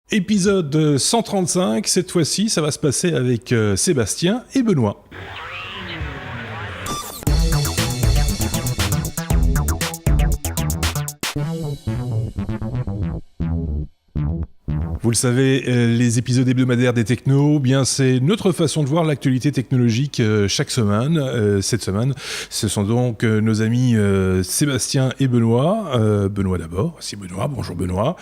Épisode 135, cette fois-ci, ça va se passer avec Sébastien et Benoît. Vous le savez, les épisodes hebdomadaires des Technos, bien c'est notre façon de voir l'actualité technologique chaque semaine. Cette semaine, ce sont donc nos amis Sébastien et Benoît. Benoît d'abord, c'est Benoît, bonjour Benoît,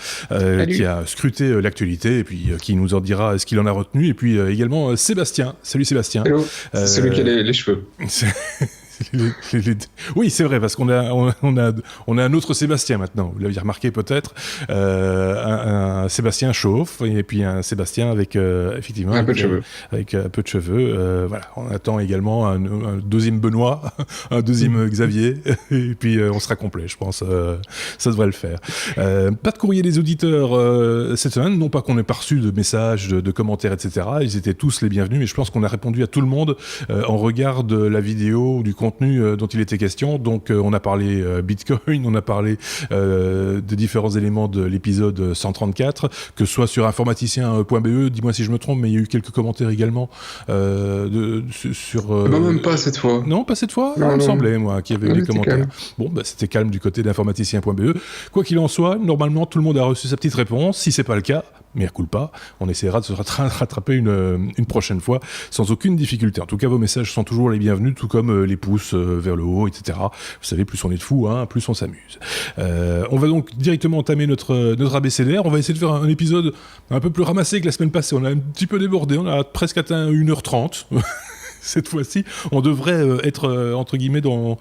qui a scruté l'actualité et puis qui nous en dira ce qu'il en a retenu. Et puis également Sébastien. Salut Sébastien. Hello, c'est celui qui a les cheveux. Oui, c'est vrai, parce qu'on a un autre Sébastien maintenant. Vous l'aviez remarqué peut-être, un Sébastien chauve et puis un Sébastien avec effectivement un peu de cheveux. Avec un peu de cheveux. Voilà, on attend également un deuxième Benoît, un deuxième Xavier, et puis on sera complet, je pense. Ça devrait le faire. Pas de courrier des auditeurs cette semaine, non pas qu'on ait pas reçu de messages, de commentaires, etc. Ils étaient tous les bienvenus, mais je pense qu'on a répondu à tout le monde en regard de la vidéo ou du contenu dont il était question. Donc on a parlé Bitcoin, on a parlé de différents éléments de l'épisode 134, que ce soit sur informaticien.be, dis-moi si je me trompe, mais il y a eu quelques commentaires également sur... Non, même pas cette fois. Non, pas cette fois. Non, il me semblait, moi, qu'il y avait eu des commentaires. Calme. Bon, bah, c'était calme du côté d'informaticien.be. Quoi qu'il en soit, normalement, tout le monde a reçu sa petite réponse. Si c'est pas le cas, mea culpa, on essaiera de se rattraper une prochaine fois sans aucune difficulté. En tout cas, vos messages sont toujours les bienvenus, tout comme les pouces vers le haut, etc. Vous savez, plus on est de fous, hein, plus on s'amuse. On va donc directement entamer notre abécédaire. On va essayer de faire un épisode un peu plus ramassé que la semaine passée. On a un petit peu débordé, on a presque atteint 1h30. Cette fois-ci, on devrait être, entre guillemets, dans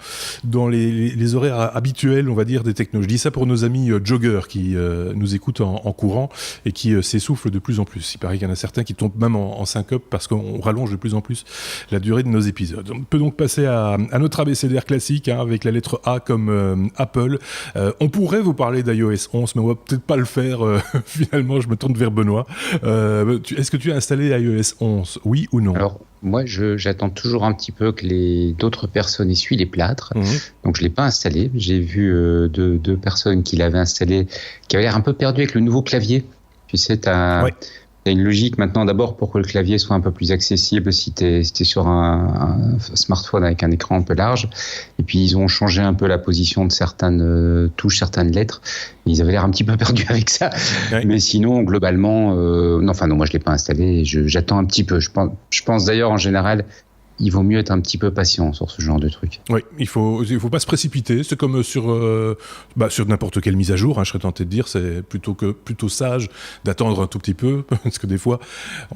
les horaires habituels, on va dire, des technos. Je dis ça pour nos amis joggers qui nous écoutent en courant et qui s'essoufflent de plus en plus. Il paraît qu'il y en a certains qui tombent même en syncope parce qu'on rallonge de plus en plus la durée de nos épisodes. On peut donc passer à notre abécédaire classique, hein, avec la lettre A comme Apple. On pourrait vous parler d'iOS 11, mais on va peut-être pas le faire. Finalement, je me tourne vers Benoît. Est-ce que tu as installé iOS 11, oui ou non ? Alors, moi, j'attends toujours un petit peu que d'autres personnes essuient les plâtres. Donc, je ne l'ai pas installé. J'ai vu deux personnes qui l'avaient installé, qui avaient l'air un peu perdues avec le nouveau clavier. Tu sais, tu as une logique maintenant, d'abord, pour que le clavier soit un peu plus accessible si t'es sur un smartphone avec un écran un peu large. Et puis, ils ont changé un peu la position de certaines touches, certaines lettres. Ils avaient l'air un petit peu perdus avec ça. Ouais. Mais sinon, globalement, non, moi, je l'ai pas installé. J'attends un petit peu. Je pense d'ailleurs, en général, il vaut mieux être un petit peu patient sur ce genre de truc. Oui, il faut pas se précipiter. C'est comme sur n'importe quelle mise à jour, hein, je serais tenté de dire. C'est plutôt sage d'attendre un tout petit peu, parce que des fois,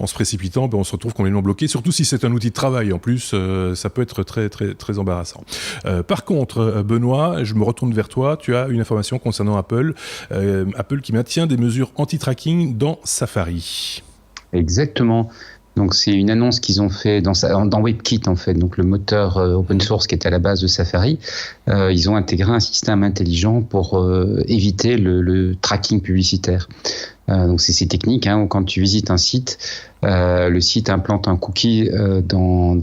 en se précipitant, on se retrouve complètement bloqué. Surtout si c'est un outil de travail. En plus, ça peut être très, très, très embarrassant. Par contre, Benoît, je me retourne vers toi. Tu as une information concernant Apple. Apple qui maintient des mesures anti-tracking dans Safari. Exactement. Donc c'est une annonce qu'ils ont fait dans WebKit en fait, donc le moteur open source qui était à la base de Safari. Ils ont intégré un système intelligent pour éviter le tracking publicitaire. Donc c'est technique, hein, quand tu visites un site, le site implante un cookie dans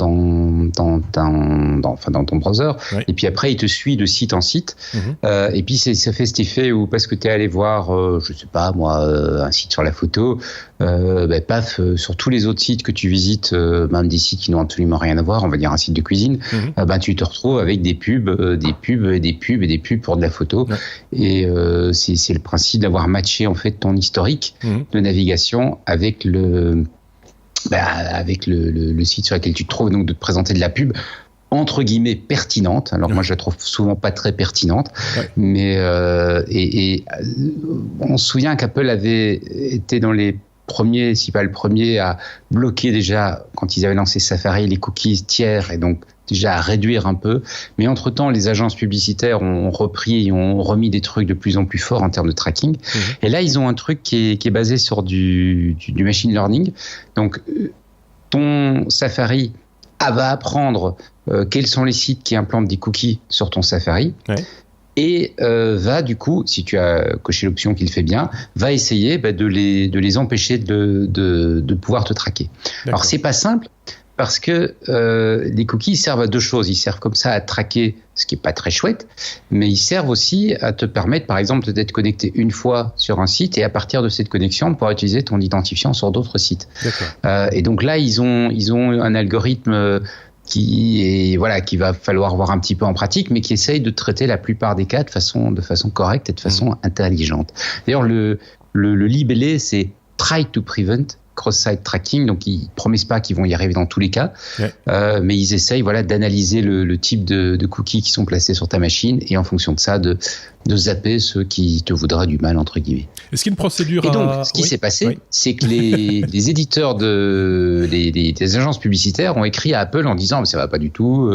ton browser, et puis après il te suit de site en site, et puis ça fait cet effet où parce que tu es allé voir, je sais pas moi, un site sur la photo, sur tous les autres sites que tu visites, même des sites qui n'ont absolument rien à voir, on va dire un site de cuisine, tu te retrouves avec des pubs pour de la photo, et c'est le principe d'avoir matché en fait ton historique de navigation avec le site sur lequel tu te trouves, donc de te présenter de la pub entre guillemets pertinente. Alors moi je la trouve souvent pas très pertinente, mais on se souvient qu'Apple avait été dans les premiers, si pas le premier, à bloquer déjà quand ils avaient lancé Safari les cookies tiers, et donc déjà à réduire un peu, mais entre-temps les agences publicitaires ont remis des trucs de plus en plus forts en termes de tracking, et là ils ont un truc qui est basé sur du machine learning. Donc ton Safari va apprendre quels sont les sites qui implantent des cookies sur ton Safari, et va du coup, si tu as coché l'option qui le fait bien, va essayer de les empêcher de pouvoir te traquer. D'accord. Alors c'est pas simple, parce que les cookies servent à deux choses. Ils servent comme ça à traquer, ce qui n'est pas très chouette, mais ils servent aussi à te permettre, par exemple, d'être connecté une fois sur un site et à partir de cette connexion, de pouvoir utiliser ton identifiant sur d'autres sites. Et donc là, ils ont un algorithme qui va falloir voir un petit peu en pratique, mais qui essaye de traiter la plupart des cas de façon correcte et de façon intelligente. D'ailleurs, le libellé, c'est Try to Prevent Cross-Site Tracking, donc ils promettent pas qu'ils vont y arriver dans tous les cas, mais ils essayent d'analyser le type de cookies qui sont placés sur ta machine et en fonction de ça, de zapper ceux qui te voudraient du mal, entre guillemets. Est-ce qu'il y a une procédure Et donc, ce qui s'est passé, c'est que les éditeurs des agences publicitaires ont écrit à Apple en disant « ça va pas du tout,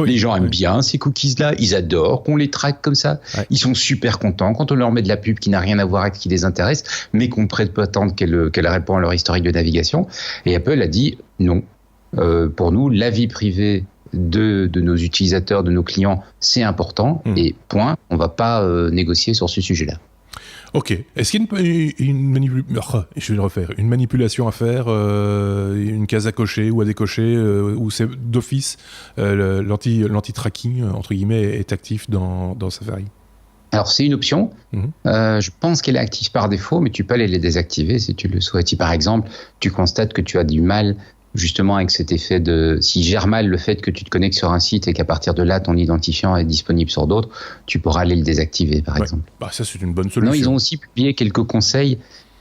les gens aiment bien ces cookies-là, ils adorent qu'on les traque comme ça, ils sont super contents quand on leur met de la pub qui n'a rien à voir avec ce qui les intéresse, mais qu'on ne prête pas attendre qu'elle répond à leur historique de navigation. » Et Apple a dit « non, pour nous, la vie privée de nos utilisateurs, de nos clients, c'est important, et point, on ne va pas négocier sur ce sujet-là. » Ok. Est-ce qu'il y a une manipulation à faire, une case à cocher ou à décocher, où c'est d'office l'anti-tracking, entre guillemets, est actif dans Safari? Alors, c'est une option. Je pense qu'elle est active par défaut, mais tu peux aller les désactiver si tu le souhaites. Si, par exemple, tu constates que tu as du mal justement avec cet effet s'il gère mal le fait que tu te connectes sur un site et qu'à partir de là, ton identifiant est disponible sur d'autres, tu pourras aller le désactiver, par exemple. Ça, c'est une bonne solution. Non, ils ont aussi publié quelques conseils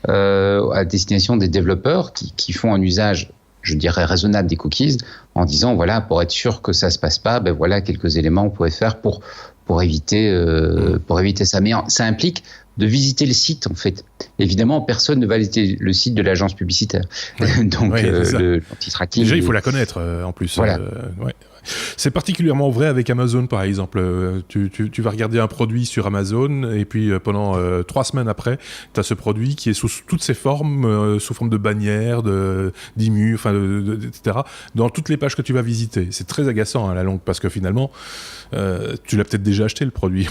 à destination des développeurs qui font un usage, je dirais, raisonnable des cookies, en disant, voilà, pour être sûr que ça se passe pas, voilà quelques éléments qu'on pourrait faire pour éviter ça. Mais ça implique de visiter le site, en fait. Évidemment, personne ne va visiter le site de l'agence publicitaire. Donc, l'anti-tracking... Déjà, il faut la connaître, en plus. Voilà. C'est particulièrement vrai avec Amazon, par exemple. Tu vas regarder un produit sur Amazon, et puis pendant 3 semaines après, tu as ce produit qui est sous toutes ses formes, sous forme de bannière, d'IMU, etc., dans toutes les pages que tu vas visiter. C'est très agaçant à la longue, parce que finalement, tu l'as peut-être déjà acheté, le produit.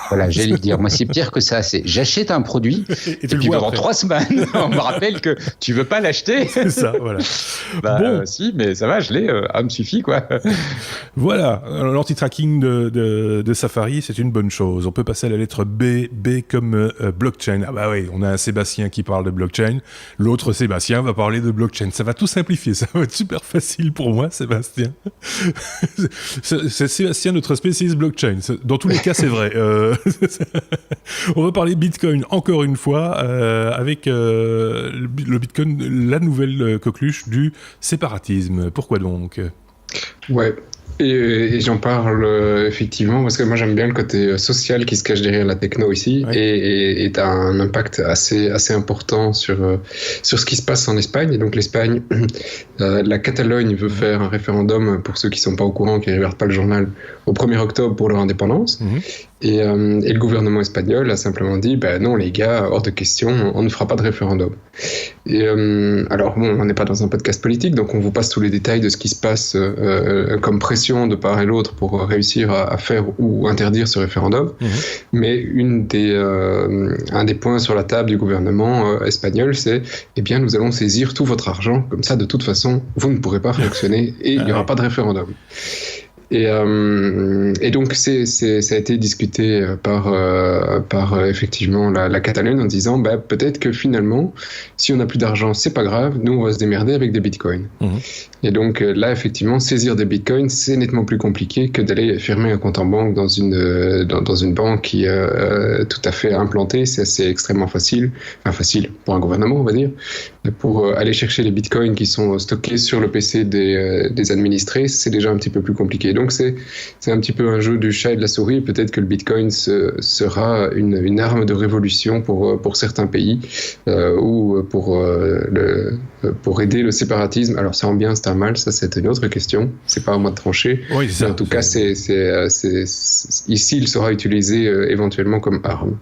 Voilà, j'allais le dire. Moi, c'est pire que ça. J'achète un produit, et puis pendant 3 semaines, on me rappelle que tu veux pas l'acheter. C'est ça, voilà. Si, mais ça va, je l'ai, me suffit, quoi. Voilà, l'anti-tracking de Safari, c'est une bonne chose. On peut passer à la lettre B comme blockchain. Ah bah oui, on a un Sébastien qui parle de blockchain, l'autre Sébastien va parler de blockchain. Ça va tout simplifier, ça va être super facile pour moi, Sébastien. C'est Sébastien, notre spécialiste blockchain. Dans tous les cas, c'est vrai. On va parler Bitcoin encore une fois, avec le Bitcoin, la nouvelle coqueluche du séparatisme. Pourquoi donc ? Ouais, et j'en parle effectivement parce que moi j'aime bien le côté social qui se cache derrière la techno ici, et t'as un impact assez important sur ce qui se passe en Espagne. Et donc l'Espagne, la Catalogne veut faire un référendum, pour ceux qui sont pas au courant, qui ne regardent pas le journal, au 1er octobre pour leur indépendance. Et le gouvernement espagnol a simplement dit non les gars, hors de question, on ne fera pas de référendum. Et alors bon, on n'est pas dans un podcast politique, donc on vous passe tous les détails de ce qui se passe comme pression de part et l'autre pour réussir à faire ou interdire ce référendum. Mais un des points sur la table du gouvernement espagnol, c'est nous allons saisir tout votre argent, comme ça de toute façon vous ne pourrez pas fonctionner et il n'y aura pas de référendum. Et donc ça a été discuté par effectivement la Catalogne en disant peut-être que finalement si on n'a plus d'argent c'est pas grave, nous on va se démerder avec des bitcoins. Et donc là effectivement saisir des bitcoins c'est nettement plus compliqué que d'aller fermer un compte en banque dans une banque qui est tout à fait implantée. C'est extrêmement facile pour un gouvernement on va dire, pour aller chercher les bitcoins qui sont stockés sur le PC des administrés, c'est déjà un petit peu plus compliqué. Donc c'est un petit peu un jeu du chat et de la souris. Peut-être que le Bitcoin sera une arme de révolution pour certains pays, ou pour aider le séparatisme. Alors c'est un bien, c'est un mal, ça c'est une autre question. C'est pas à moi de trancher. Oui, c'est ça. En tout cas, ici il sera utilisé éventuellement comme arme.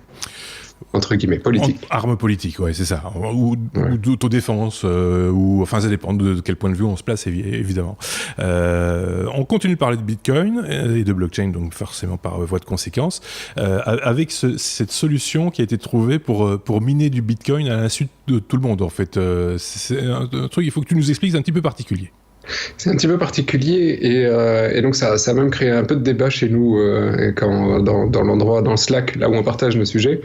Entre guillemets, politique. Arme politique, ouais, c'est ça. Ou d'autodéfense, ça dépend de quel point de vue on se place, évidemment. On continue de parler de Bitcoin et de blockchain, donc forcément par voie de conséquence, avec cette solution qui a été trouvée pour miner du Bitcoin à l'insu de tout le monde, en fait. C'est un truc, il faut que tu nous expliques, c'est un petit peu particulier. C'est un petit peu particulier et donc ça a même créé un peu de débat chez nous dans l'endroit, dans le Slack, là où on partage nos sujets.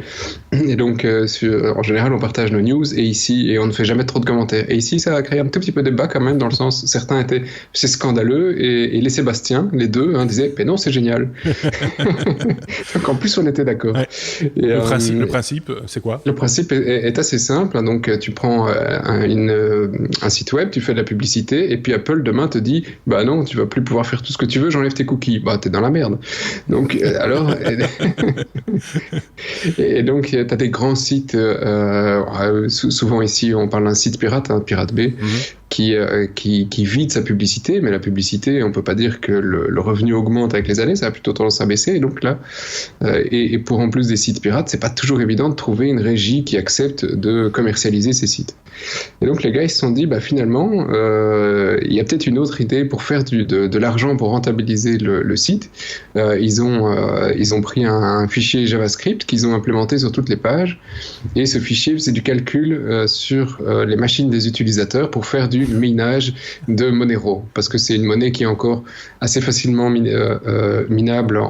Et donc en général on partage nos news et on ne fait jamais trop de commentaires. Et ici ça a créé un tout petit peu de débat quand même, dans le sens certains étaient c'est scandaleux et les Sébastien, les deux, disaient mais non c'est génial. Donc en plus on était d'accord. Ouais. Et, le principe c'est quoi? Le principe est assez simple. Donc tu prends un site web, tu fais de la publicité et puis Apple demain te dit bah non tu vas plus pouvoir faire tout ce que tu veux, j'enlève tes cookies. Bah t'es dans la merde. Donc alors et donc t'as des grands sites souvent ici on parle d'un site pirate, Pirate Bay, qui vide sa publicité, mais la publicité on peut pas dire que le revenu augmente avec les années, ça a plutôt tendance à baisser. Et donc là et pour en plus des sites pirates, c'est pas toujours évident de trouver une régie qui accepte de commercialiser ces sites. Et donc les gars ils se sont dit bah finalement il y a peut-être une autre idée pour faire de l'argent pour rentabiliser le site. Ils ont pris un fichier JavaScript qu'ils ont implémenté sur toutes les pages et ce fichier c'est du calcul sur les machines des utilisateurs pour faire du minage de Monero, parce que c'est une monnaie qui est encore assez facilement minable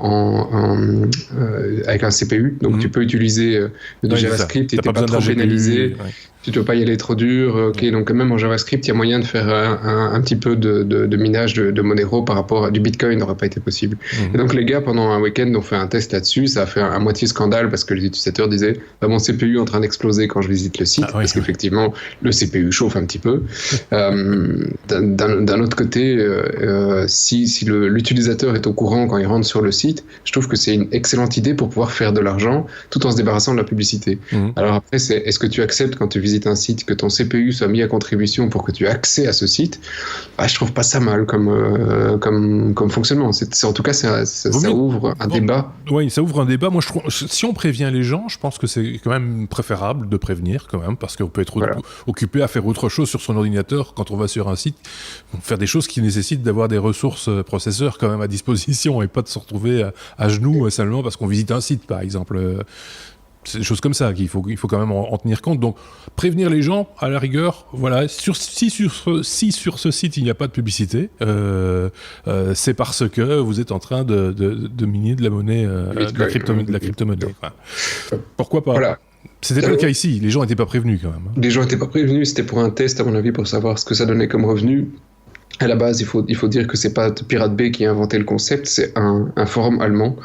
avec un CPU, donc tu peux utiliser du JavaScript et t'es pas trop pénalisé. Tu ne dois pas y aller trop dur. Okay, donc même en JavaScript, il y a moyen de faire un petit peu de minage de Monero par rapport à du Bitcoin, n'aurait pas été possible. Et donc les gars, pendant un week-end, ont fait un test là-dessus. Ça a fait à moitié scandale parce que les utilisateurs disaient bah, mon CPU est en train d'exploser quand je visite le site, parce qu'effectivement, le CPU chauffe un petit peu. D'un autre côté, si l'utilisateur est au courant quand il rentre sur le site, je trouve que c'est une excellente idée pour pouvoir faire de l'argent tout en se débarrassant de la publicité. Alors après, est-ce que tu acceptes quand tu visites un site que ton CPU soit mis à contribution pour que tu aies accès à ce site? Bah, je trouve pas ça mal comme fonctionnement. En tout cas, ça ouvre un débat. Oui, ça ouvre un débat. Moi, je trouve, si on prévient les gens, je pense que c'est quand même préférable de prévenir quand même, parce qu'on peut être occupé à faire autre chose sur son ordinateur quand on va sur un site, faire des choses qui nécessitent d'avoir des ressources processeurs quand même à disposition et pas de se retrouver à genoux simplement parce qu'on visite un site, par exemple. C'est des choses comme ça qu'il faut quand même en tenir compte. Donc, prévenir les gens, à la rigueur, voilà, si sur ce site, il n'y a pas de publicité, c'est parce que vous êtes en train de miner de la monnaie, de la crypto-monnaie. Pourquoi pas? Voilà. C'était pas le cas ici, les gens n'étaient pas prévenus quand même. Les gens n'étaient pas prévenus, c'était pour un test, à mon avis, pour savoir ce que ça donnait comme revenu. À la base, il faut dire que c'est pas Pirate Bay qui a inventé le concept, c'est un forum allemand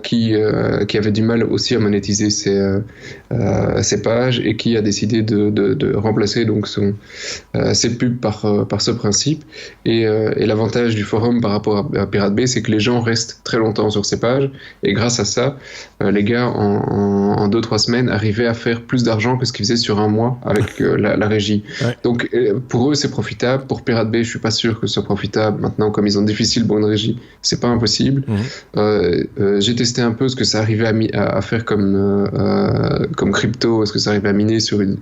qui avait du mal aussi à monétiser ses pages et qui a décidé de remplacer donc ses pubs par ce principe. Et l'avantage du forum par rapport à Pirate Bay, c'est que les gens restent très longtemps sur ces pages et grâce à ça, les gars en 2-3 semaines arrivaient à faire plus d'argent que ce qu'ils faisaient sur un mois avec la régie. Ouais. Donc pour eux, c'est profitable. Pour Pirate Bay, je suis pas sûr que ce soit profitable. Maintenant, comme ils ont difficile bonne régie, c'est pas impossible. J'ai testé un peu ce que ça arrivait à faire comme crypto, est-ce que ça arrivait à miner sur une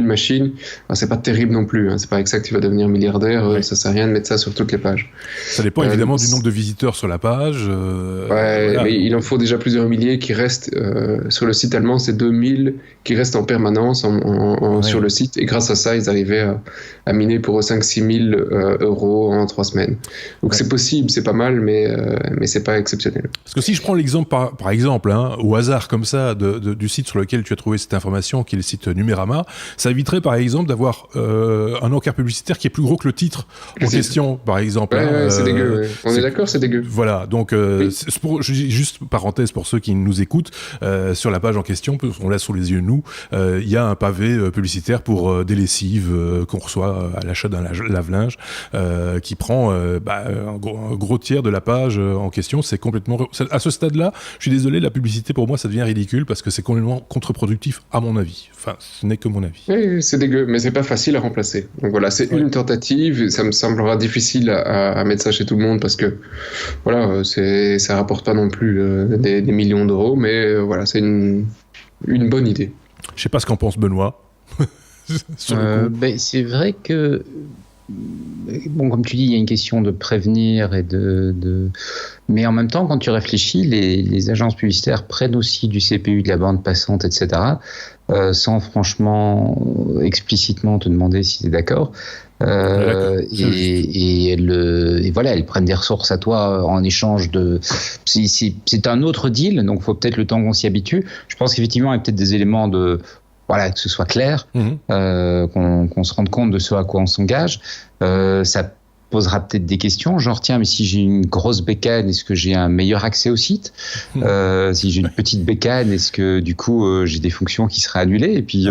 machine. Alors, c'est pas terrible non plus, c'est pas avec ça que tu vas devenir milliardaire, ça sert à rien de mettre ça sur toutes les pages. Ça dépend évidemment du nombre de visiteurs sur la page. Voilà. Mais il en faut déjà plusieurs milliers qui restent sur le site allemand, c'est 2000 qui restent en permanence sur le site, et grâce à ça, ils arrivaient à miner pour 5-6 000 euros en 3 semaines. Donc c'est possible, c'est pas mal, mais c'est pas exceptionnel. Parce que si je prends l'exemple par exemple, au hasard comme ça, du site sur lequel tu as trouvé cette information, qui est le site Numérama, ça éviterait par exemple d'avoir un encart publicitaire qui est plus gros que le titre en question, par exemple. Ouais, c'est dégueu. Ouais. On est d'accord, c'est dégueu. Voilà, donc juste parenthèse pour ceux qui nous écoutent, sur la page en question, on l'a sous les yeux nous, il y a un pavé publicitaire pour des lessives qu'on reçoit à l'achat d'un lave-linge, qui prend un gros tiers de la page en question. C'est complètement... À ce stade-là, je suis désolé, la publicité pour moi ça devient ridicule parce que c'est complètement contre-productif à mon avis. Enfin, ce n'est que mon avis. Oui, c'est dégueu, mais c'est pas facile à remplacer. Donc voilà, c'est une tentative. Ça me semblera difficile à mettre ça chez tout le monde parce que voilà, ça rapporte pas non plus des millions d'euros, mais voilà, c'est une bonne idée. Je sais pas ce qu'en pense Benoît. C'est vrai que bon, comme tu dis, il y a une question de prévenir et mais en même temps, quand tu réfléchis, les agences publicitaires prennent aussi du CPU, de la bande passante, etc., sans franchement explicitement te demander si tu es d'accord. Et voilà, elles prennent des ressources à toi en échange de. C'est un autre deal, donc il faut peut-être le temps qu'on s'y habitue. Je pense qu'effectivement, il y a peut-être des éléments de. Voilà, que ce soit clair, qu'on se rende compte de ce à quoi on s'engage. Ça posera peut-être des questions, genre tiens, mais si j'ai une grosse bécane, est-ce que j'ai un meilleur accès au site ? Si j'ai une petite bécane, est-ce que du coup j'ai des fonctions qui seraient annulées ? Et puis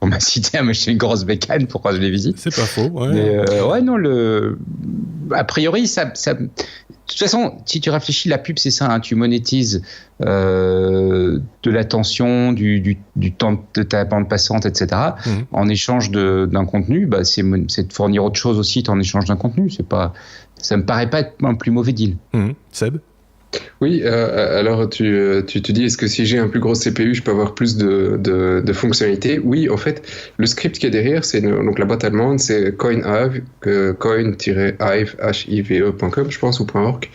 on m'a cité, mais j'ai une grosse bécane, pourquoi je les visite ? C'est pas faux. Ouais. Mais, ouais, non, a priori, ça. De toute façon, si tu réfléchis, la pub, c'est ça, hein, tu monétises de l'attention, du temps de ta bande passante, etc. En échange d'un contenu, bah, c'est de fournir autre chose aussi en échange d'un contenu. Ça me paraît pas être un plus mauvais deal. Seb ? Oui, alors tu te dis, est-ce que si j'ai un plus gros CPU, je peux avoir plus de fonctionnalités ? Oui, en fait, le script qui est derrière, c'est donc la boîte allemande, c'est CoinHive, coin-hive.com, je pense, ou .org.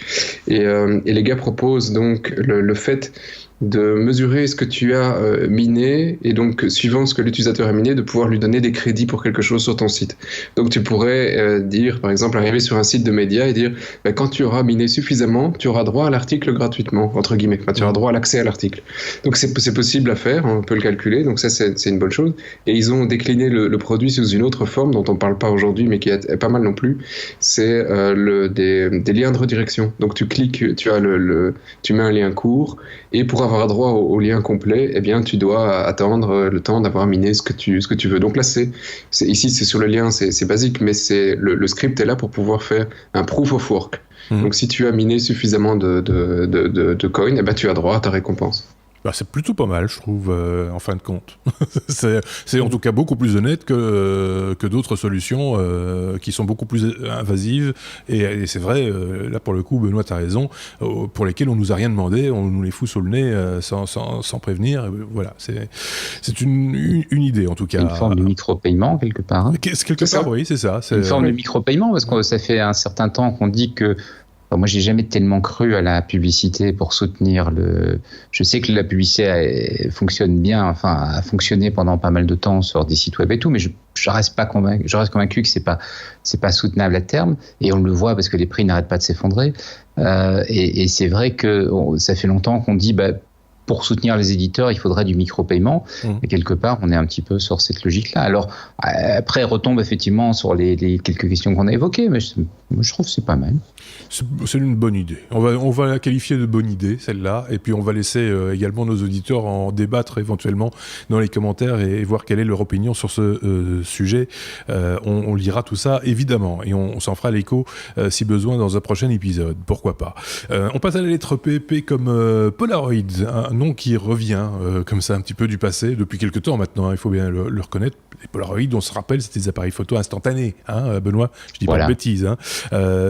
Et les gars proposent donc le fait de mesurer ce que tu as miné, et donc suivant ce que l'utilisateur a miné, de pouvoir lui donner des crédits pour quelque chose sur ton site. Donc tu pourrais dire, par exemple, arriver sur un site de médias et dire quand tu auras miné suffisamment, tu auras droit à l'article gratuitement, entre guillemets, tu auras droit à l'accès à l'article. Donc c'est possible à faire, on peut le calculer, donc ça c'est une bonne chose. Et ils ont décliné le produit sous une autre forme dont on parle pas aujourd'hui, mais qui est pas mal non plus, c'est des liens de redirection. Donc tu cliques, tu mets un lien court, et pour avoir droit au lien complet, eh bien, tu dois attendre le temps d'avoir miné ce que tu veux. Donc là, ici, c'est sur le lien, c'est basique, mais le script est là pour pouvoir faire un proof of work. Donc si tu as miné suffisamment de coins, eh ben, tu as droit à ta récompense. Bah, c'est plutôt pas mal, je trouve, en fin de compte. c'est en tout cas beaucoup plus honnête que d'autres solutions qui sont beaucoup plus invasives. Et c'est vrai, là pour le coup, Benoît, t'as raison, pour lesquelles on nous a rien demandé, on nous les fout sous le nez sans prévenir. Voilà, c'est une idée en tout cas. Une forme de micro-paiement quelque part. Hein. Quelque part, oui, c'est ça. Une forme de micro-paiement, parce que ça fait un certain temps qu'on dit que. Moi, j'ai jamais tellement cru à la publicité pour soutenir Je sais que la publicité fonctionne bien, enfin, a fonctionné pendant pas mal de temps sur des sites web et tout, mais je reste pas convaincu. Je reste convaincu que c'est pas soutenable à terme, et on le voit parce que les prix n'arrêtent pas de s'effondrer. Et c'est vrai que ça fait longtemps qu'on dit, pour soutenir les éditeurs, il faudrait du micro-paiement. Et quelque part, on est un petit peu sur cette logique-là. Alors, après, retombe effectivement sur les quelques questions qu'on a évoquées, mais je trouve que c'est pas mal. C'est une bonne idée. On va la qualifier de bonne idée, celle-là, et puis on va laisser également nos auditeurs en débattre éventuellement dans les commentaires et voir quelle est leur opinion sur ce sujet. On lira tout ça, évidemment, et on s'en fera l'écho si besoin dans un prochain épisode. Pourquoi pas. On passe à la lettre P comme Polaroid, un nom qui revient comme ça un petit peu du passé, depuis quelques temps maintenant, il faut bien le reconnaître. Les Polaroid, on se rappelle, c'était des appareils photo instantanés, hein, Benoît, je dis pas de bêtises. Hein.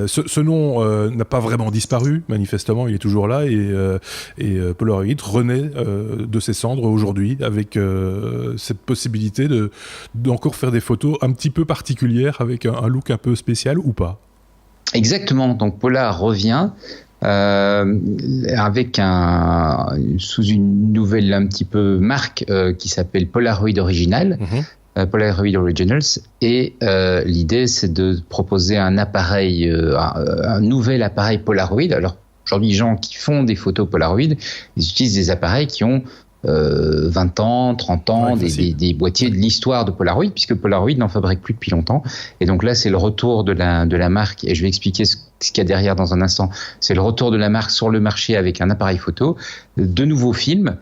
Ce nom n'a pas vraiment disparu, manifestement, il est toujours là, et Polaroid renaît de ses cendres aujourd'hui avec cette possibilité d'encore faire des photos un petit peu particulières avec un look un peu spécial ou pas. Exactement, donc Polar revient avec sous une nouvelle un petit peu marque qui s'appelle Polaroid Original. Polaroid Originals, et l'idée c'est de proposer un appareil, un nouvel appareil Polaroid. Alors aujourd'hui, les gens qui font des photos Polaroid, ils utilisent des appareils qui ont 20 ans, 30 ans, des boîtiers de l'histoire de Polaroid, puisque Polaroid n'en fabrique plus depuis longtemps. Et donc là, c'est le retour de la marque, et je vais expliquer ce qu'il y a derrière dans un instant. C'est le retour de la marque sur le marché avec un appareil photo, de nouveaux films.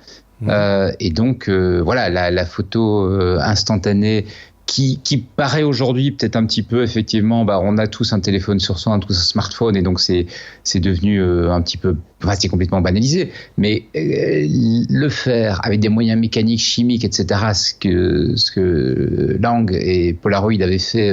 Et donc voilà, la photo instantanée qui paraît aujourd'hui peut-être un petit peu, effectivement, on a tous un téléphone sur soi, tous un smartphone, et donc c'est devenu un petit peu Enfin, c'est complètement banalisé, mais le faire avec des moyens mécaniques, chimiques, etc., ce que Lang et Polaroid avaient fait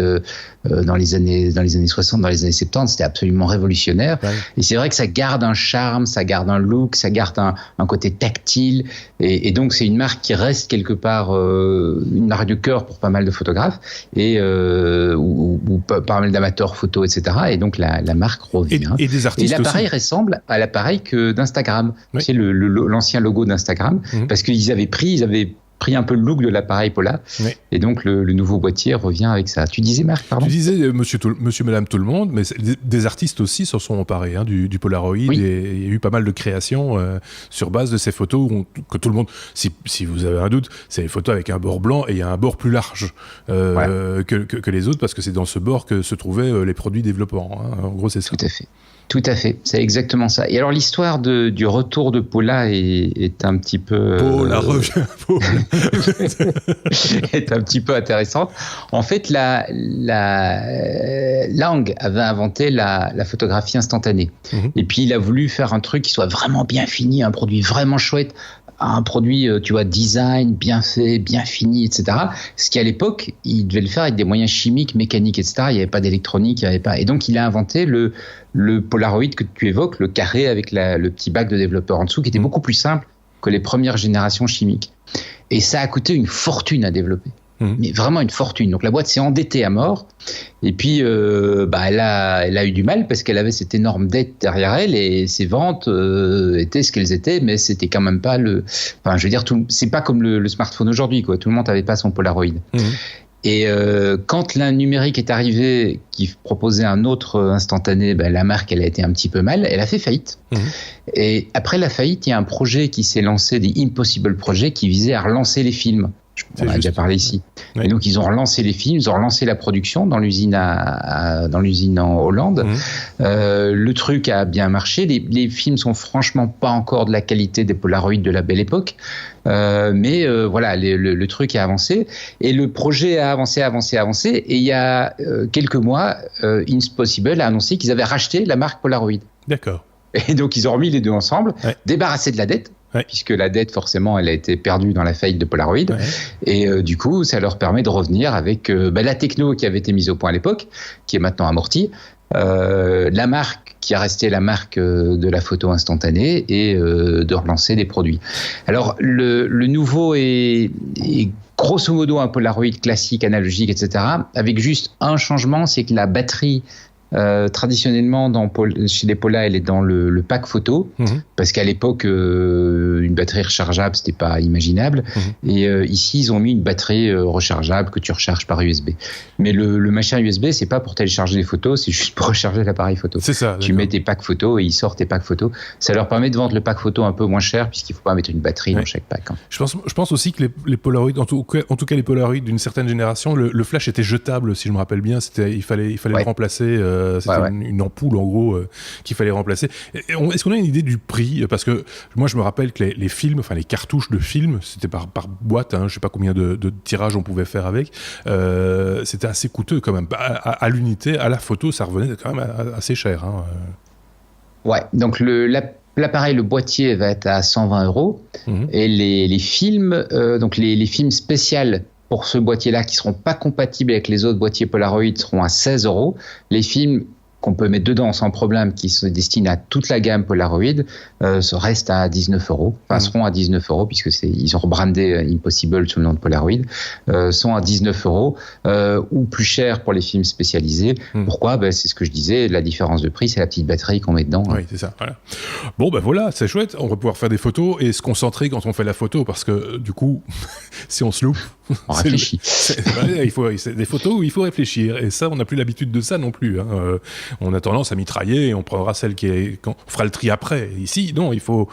dans les années 60, dans les années 70, c'était absolument révolutionnaire. Ouais. Et c'est vrai que ça garde un charme, ça garde un look, ça garde un côté tactile, et donc c'est une marque qui reste quelque part une marque de cœur pour pas mal de photographes et ou pas mal d'amateurs photo, etc. Et donc la marque revient. Et des artistes. Et l'appareil aussi ressemble à l'appareil d'Instagram. Oui. C'est l'ancien logo d'Instagram, parce qu'ils avaient pris un peu le look de l'appareil Pola, oui. Et donc le nouveau boîtier revient avec ça. Tu disais, Marc, pardon ? Tu disais monsieur, madame, tout le monde, mais des artistes aussi s'en sont emparés du Polaroid, oui. Et il y a eu pas mal de créations sur base de ces photos que tout le monde, si vous avez un doute, c'est des photos avec un bord blanc et il y a un bord plus large que les autres, parce que c'est dans ce bord que se trouvaient les produits développants. Hein. En gros, c'est ça. Tout à fait, c'est exactement ça. Et alors l'histoire du retour de Pola est un petit peu... Pola revient, Pola est un petit peu intéressante. En fait, Lang avait inventé la photographie instantanée. Et puis il a voulu faire un truc qui soit vraiment bien fini, un produit vraiment chouette, un produit, tu vois, design, bien fait, bien fini, etc. Ce qui, à l'époque, il devait le faire avec des moyens chimiques, mécaniques, etc. Il n'y avait pas d'électronique, il n'y avait pas... Et donc, il a inventé le Polaroid que tu évoques, le carré avec le petit bac de développeur en dessous, qui était beaucoup plus simple que les premières générations chimiques. Et ça a coûté une fortune à développer. Mais vraiment une fortune. Donc la boîte s'est endettée à mort, et puis elle a eu du mal parce qu'elle avait cette énorme dette derrière elle, et ses ventes étaient ce qu'elles étaient, mais c'était quand même pas c'est pas comme le smartphone aujourd'hui, quoi. Tout le monde n'avait pas son Polaroid. Et quand le numérique est arrivé, qui proposait un autre instantané, la marque, elle a été un petit peu mal, elle a fait faillite. Et après la faillite, il y a un projet qui s'est lancé, des Impossible Project, qui visait à relancer les films. On a déjà parlé ici. Oui. Et donc ils ont relancé les films, ils ont relancé la production dans l'usine en Hollande. Le truc a bien marché. Les films sont franchement pas encore de la qualité des Polaroid de la belle époque, mais voilà, le truc a avancé et le projet a avancé. Et il y a quelques mois, Impossible a annoncé qu'ils avaient racheté la marque Polaroid. D'accord. Et donc ils ont remis les deux ensemble, débarrassés de la dette. Ouais. Puisque la dette, forcément, elle a été perdue dans la faillite de Polaroid. Ouais. Et du coup, ça leur permet de revenir avec la techno qui avait été mise au point à l'époque, qui est maintenant amortie, la marque qui a resté la marque de la photo instantanée, et de relancer des produits. Alors, le nouveau est grosso modo un Polaroid classique, analogique, etc., avec juste un changement, c'est que la batterie... traditionnellement chez les Pola, elle est dans le pack photo, parce qu'à l'époque une batterie rechargeable c'était pas imaginable, et ici ils ont mis une batterie rechargeable que tu recharges par USB, mais le machin USB c'est pas pour télécharger des photos, c'est juste pour recharger l'appareil photo. C'est ça, tu mets tes packs photos et ils sortent tes packs photos. Ça leur permet de vendre le pack photo un peu moins cher, puisqu'il faut pas mettre une batterie dans chaque pack, hein. Je pense aussi que les Polaroid, en tout cas les Polaroid d'une certaine génération, le flash était jetable, si je me rappelle bien. Il fallait le remplacer. C'était une ampoule en gros qu'il fallait remplacer. Est-ce qu'on a une idée du prix ? Parce que moi je me rappelle que les films, enfin les cartouches de films, c'était par boîte, hein, je sais pas combien de tirages on pouvait faire avec, c'était assez coûteux quand même. À l'unité, à la photo, ça revenait quand même assez cher. Hein. Ouais, donc l'appareil, le boîtier va être à 120 €, et les films, donc les films spéciaux pour ce boîtier-là, qui ne seront pas compatibles avec les autres boîtiers Polaroid, seront à 16 €. Les films qu'on peut mettre dedans sans problème, qui se destinent à toute la gamme Polaroid, restent à 19 €. Enfin, seront à 19 €, puisque ils ont rebrandé Impossible sous le nom de Polaroid, sont à 19 €, ou plus cher pour les films spécialisés. Pourquoi ? C'est ce que je disais, la différence de prix, c'est la petite batterie qu'on met dedans. Oui, c'est ça. Voilà. Bon, voilà, c'est chouette. On va pouvoir faire des photos et se concentrer quand on fait la photo, parce que du coup, si on se loupe, on réfléchit. C'est des photos où il faut réfléchir, et ça, on n'a plus l'habitude de ça non plus. Hein. On a tendance à mitrailler et on prendra celle on fera le tri après. Ici, non, il faut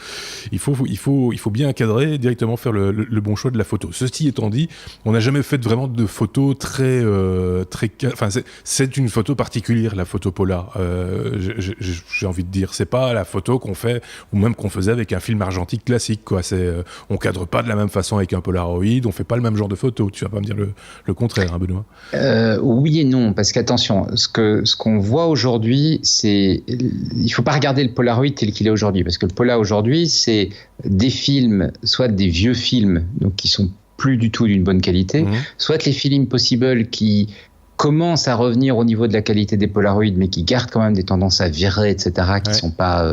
bien encadrer, directement faire le bon choix de la photo. Ceci étant dit, on n'a jamais fait vraiment de photos très enfin, c'est une photo particulière, la photo Pola. J'ai envie de dire, c'est pas la photo qu'on fait ou même qu'on faisait avec un film argentique classique, quoi. On cadre pas de la même façon avec un Polaroid, on fait pas le même genre de photo. Tu vas pas me dire le contraire, hein, Benoît ? Oui et non, parce qu'attention, ce qu'on voit aujourd'hui aujourd'hui, il faut pas regarder le Polaroid tel qu'il est aujourd'hui, parce que le Pola aujourd'hui, c'est des films, soit des vieux films, donc qui sont plus du tout d'une bonne qualité, soit les films Possible qui commencent à revenir au niveau de la qualité des Polaroid, mais qui gardent quand même des tendances à virer, etc., qui sont pas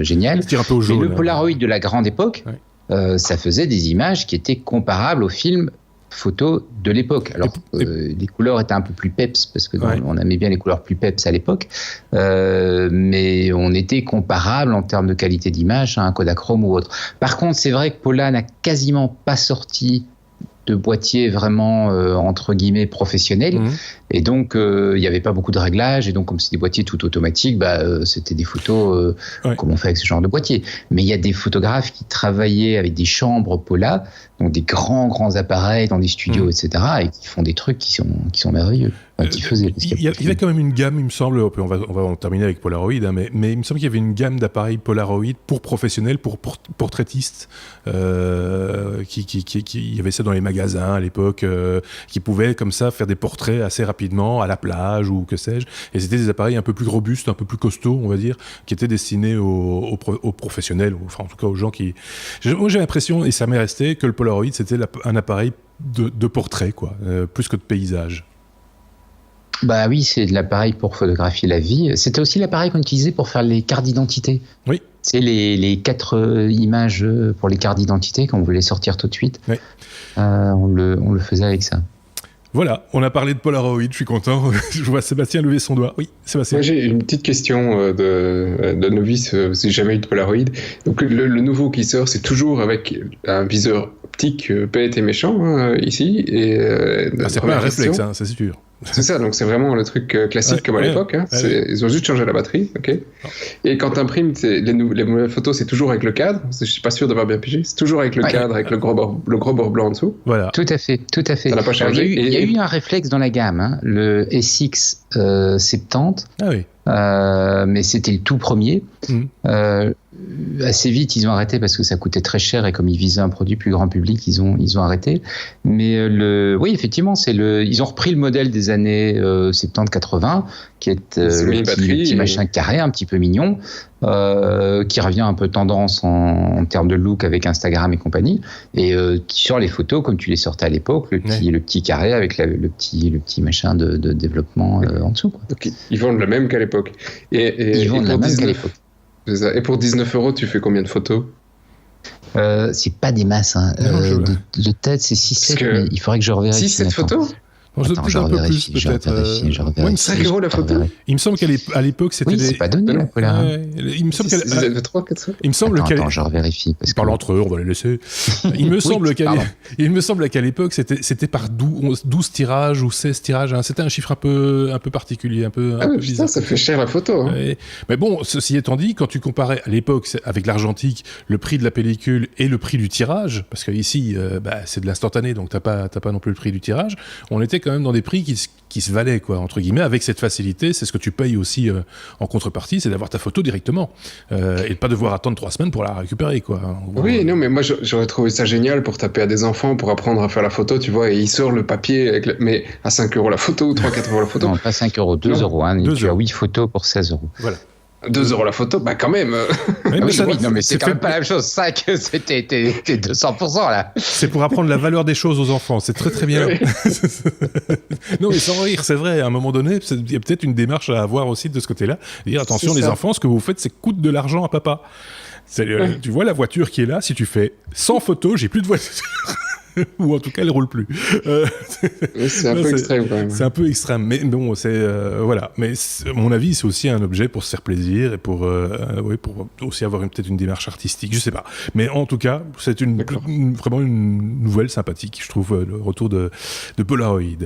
géniales. Un peu au jaune, mais le Polaroid de la grande époque, ça faisait des images qui étaient comparables aux films photos de l'époque. Alors, les couleurs étaient un peu plus peps, parce que on aimait bien les couleurs plus peps à l'époque, mais on était comparable en termes de qualité d'image à un Kodachrome ou autre. Par contre, c'est vrai que Pola n'a quasiment pas sorti de boîtier vraiment entre guillemets professionnel, et donc il n'y avait pas beaucoup de réglages, et donc comme c'est des boîtiers tout automatiques, c'était des photos comme on fait avec ce genre de boîtier. Mais il y a des photographes qui travaillaient avec des chambres Pola, donc des grands appareils dans des studios, etc., et qui font des trucs qui sont merveilleux. Il y a quand même une gamme, il me semble, on va en terminer avec Polaroid, hein, mais il me semble qu'il y avait une gamme d'appareils Polaroid pour professionnels, pour portraitistes, qui y avait ça dans les magasins à l'époque, qui pouvaient comme ça faire des portraits assez rapidement à la plage ou que sais-je, et c'était des appareils un peu plus robustes, un peu plus costauds, on va dire, qui étaient destinés aux professionnels, enfin en tout cas aux gens qui... Moi j'ai l'impression, et ça m'est resté, que le Polaroid c'était un appareil de portrait, quoi, plus que de paysage. Bah oui, c'est de l'appareil pour photographier la vie. C'était aussi l'appareil qu'on utilisait pour faire les cartes d'identité. Oui. C'est les 4 images pour les cartes d'identité quand on voulait sortir tout de suite. Oui. On le faisait avec ça. Voilà, on a parlé de Polaroid, je suis content. Je vois Sébastien lever son doigt. Oui, Sébastien. Moi, j'ai une petite question de novice, si j'ai jamais eu de Polaroid. Donc, le nouveau qui sort, c'est toujours avec un viseur optique bête et méchant, ici. Et, c'est pas un réflexe, hein, c'est sûr. C'est ça, donc c'est vraiment le truc classique comme à l'époque. Hein. Ils ont juste changé la batterie, ok. Et quand tu imprimes les photos, c'est toujours avec le cadre. Je suis pas sûr d'avoir bien pigé. C'est toujours avec le cadre, avec le gros bord blanc en dessous. Voilà. Tout à fait. Ça n'a pas changé. Il y a eu un réflexe dans la gamme, hein, le SX 70. Ah oui. Mais c'était le tout premier. Assez vite, ils ont arrêté parce que ça coûtait très cher, et comme ils visaient un produit plus grand public, ils ont arrêté. Mais oui, effectivement, ils ont repris le modèle des années 70-80, qui est le petit machin carré, un petit peu mignon, qui revient un peu tendance en termes de look avec Instagram et compagnie, et qui sort les photos comme tu les sortais à l'époque, le petit carré avec le petit machin de développement en dessous, quoi. Donc, ils vendent le même qu'à l'époque. Ils vendent la même qu'à l'époque. Et pour 19 €, tu fais combien de photos ? C'est pas des masses, hein. De tête, c'est 6-7, mais il faudrait que je revérifie. 6-7 photos ? Attends, je revérifie, moins de 5 € la photo. Il me semble qu'à l'époque, c'était c'est pas donné, là, Pola. Il me semble qu'elle... 3, 4. Il me semble qu'elle... Attends, je revérifie. Ils parlent entre eux, on va les laisser. Il me semble qu'à l'époque, c'était par 12 tirages ou 16 tirages. Hein. C'était un chiffre un peu particulier, un peu bizarre. Ça fait cher la photo. Hein. Mais bon, ceci étant dit, quand tu comparais à l'époque, avec l'argentique, le prix de la pellicule et le prix du tirage, parce qu'ici, c'est de l'instantané, donc t'as pas non plus le prix du tirage, on était quand même dans des prix qui se valaient, quoi, entre guillemets, avec cette facilité. C'est ce que tu payes aussi en contrepartie, c'est d'avoir ta photo directement et de pas devoir attendre 3 semaines pour la récupérer, quoi. Oui, non, mais moi j'aurais trouvé ça génial pour taper à des enfants, pour apprendre à faire la photo, tu vois, et il sort le papier mais à 5 € la photo ou 3-4 € la photo. Non, pas 5 €, 2 €. Hein, tu as 8 photos pour 16 €. Voilà. 2 € la photo, quand même. Mais c'est quand même pas la même chose. 5, c'était 200% là. C'est pour apprendre la valeur des choses aux enfants. C'est très très bien. Non, mais sans rire, c'est vrai. À un moment donné, il y a peut-être une démarche à avoir aussi de ce côté-là. Dire attention, les enfants, ce que vous faites, c'est coûte de l'argent à papa. Tu vois la voiture qui est là. Si tu fais 100 photos, j'ai plus de voiture. Ou en tout cas, elle roule plus. C'est un peu extrême quand même. C'est un peu extrême, mais bon, voilà. Mais à mon avis, c'est aussi un objet pour se faire plaisir et pour aussi avoir peut-être une démarche artistique. Je sais pas. Mais en tout cas, c'est vraiment une nouvelle sympathique, je trouve, le retour de Polaroid.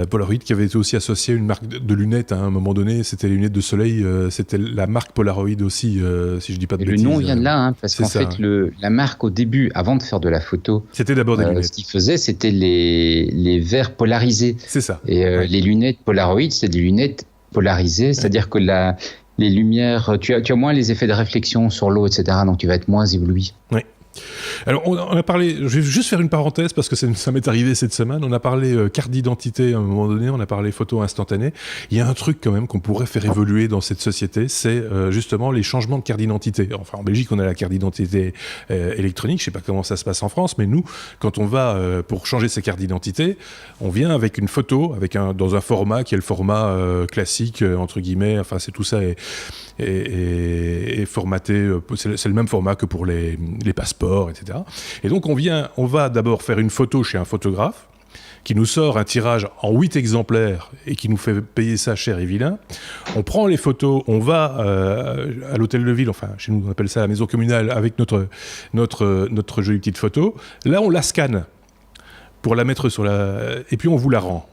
Polaroid qui avait été aussi associé à une marque de lunettes, hein, à un moment donné. C'était les lunettes de soleil. C'était la marque Polaroid aussi, si je dis pas de bêtises. Le nom vient de là, hein, parce qu'en fait, la marque au début, avant de faire de la photo, c'était d'abord des lunettes. Ce qu'ils faisaient, c'était les verres polarisés. C'est ça. Et les lunettes Polaroid, c'est des lunettes polarisées, c'est-à-dire que les lumières, tu as moins les effets de réflexion sur l'eau, etc. Donc tu vas être moins ébloui. Oui. Alors, on a parlé, je vais juste faire une parenthèse parce que ça m'est arrivé cette semaine. On a parlé carte d'identité à un moment donné, on a parlé photo instantanée. Il y a un truc quand même qu'on pourrait faire évoluer dans cette société, c'est justement les changements de carte d'identité. Enfin, en Belgique, on a la carte d'identité électronique. Je sais pas comment ça se passe en France, mais nous, quand on va pour changer sa carte d'identité, on vient avec une photo, dans un format qui est le format classique, entre guillemets. Enfin, c'est tout ça est formaté, c'est le même format que pour les passeports, etc. Et donc on va d'abord faire une photo chez un photographe qui nous sort un tirage en 8 exemplaires et qui nous fait payer ça cher et vilain. On prend les photos, on va à l'hôtel de ville, enfin chez nous on appelle ça la maison communale, avec notre jolie petite photo. Là on la scanne pour la mettre et puis on vous la rend.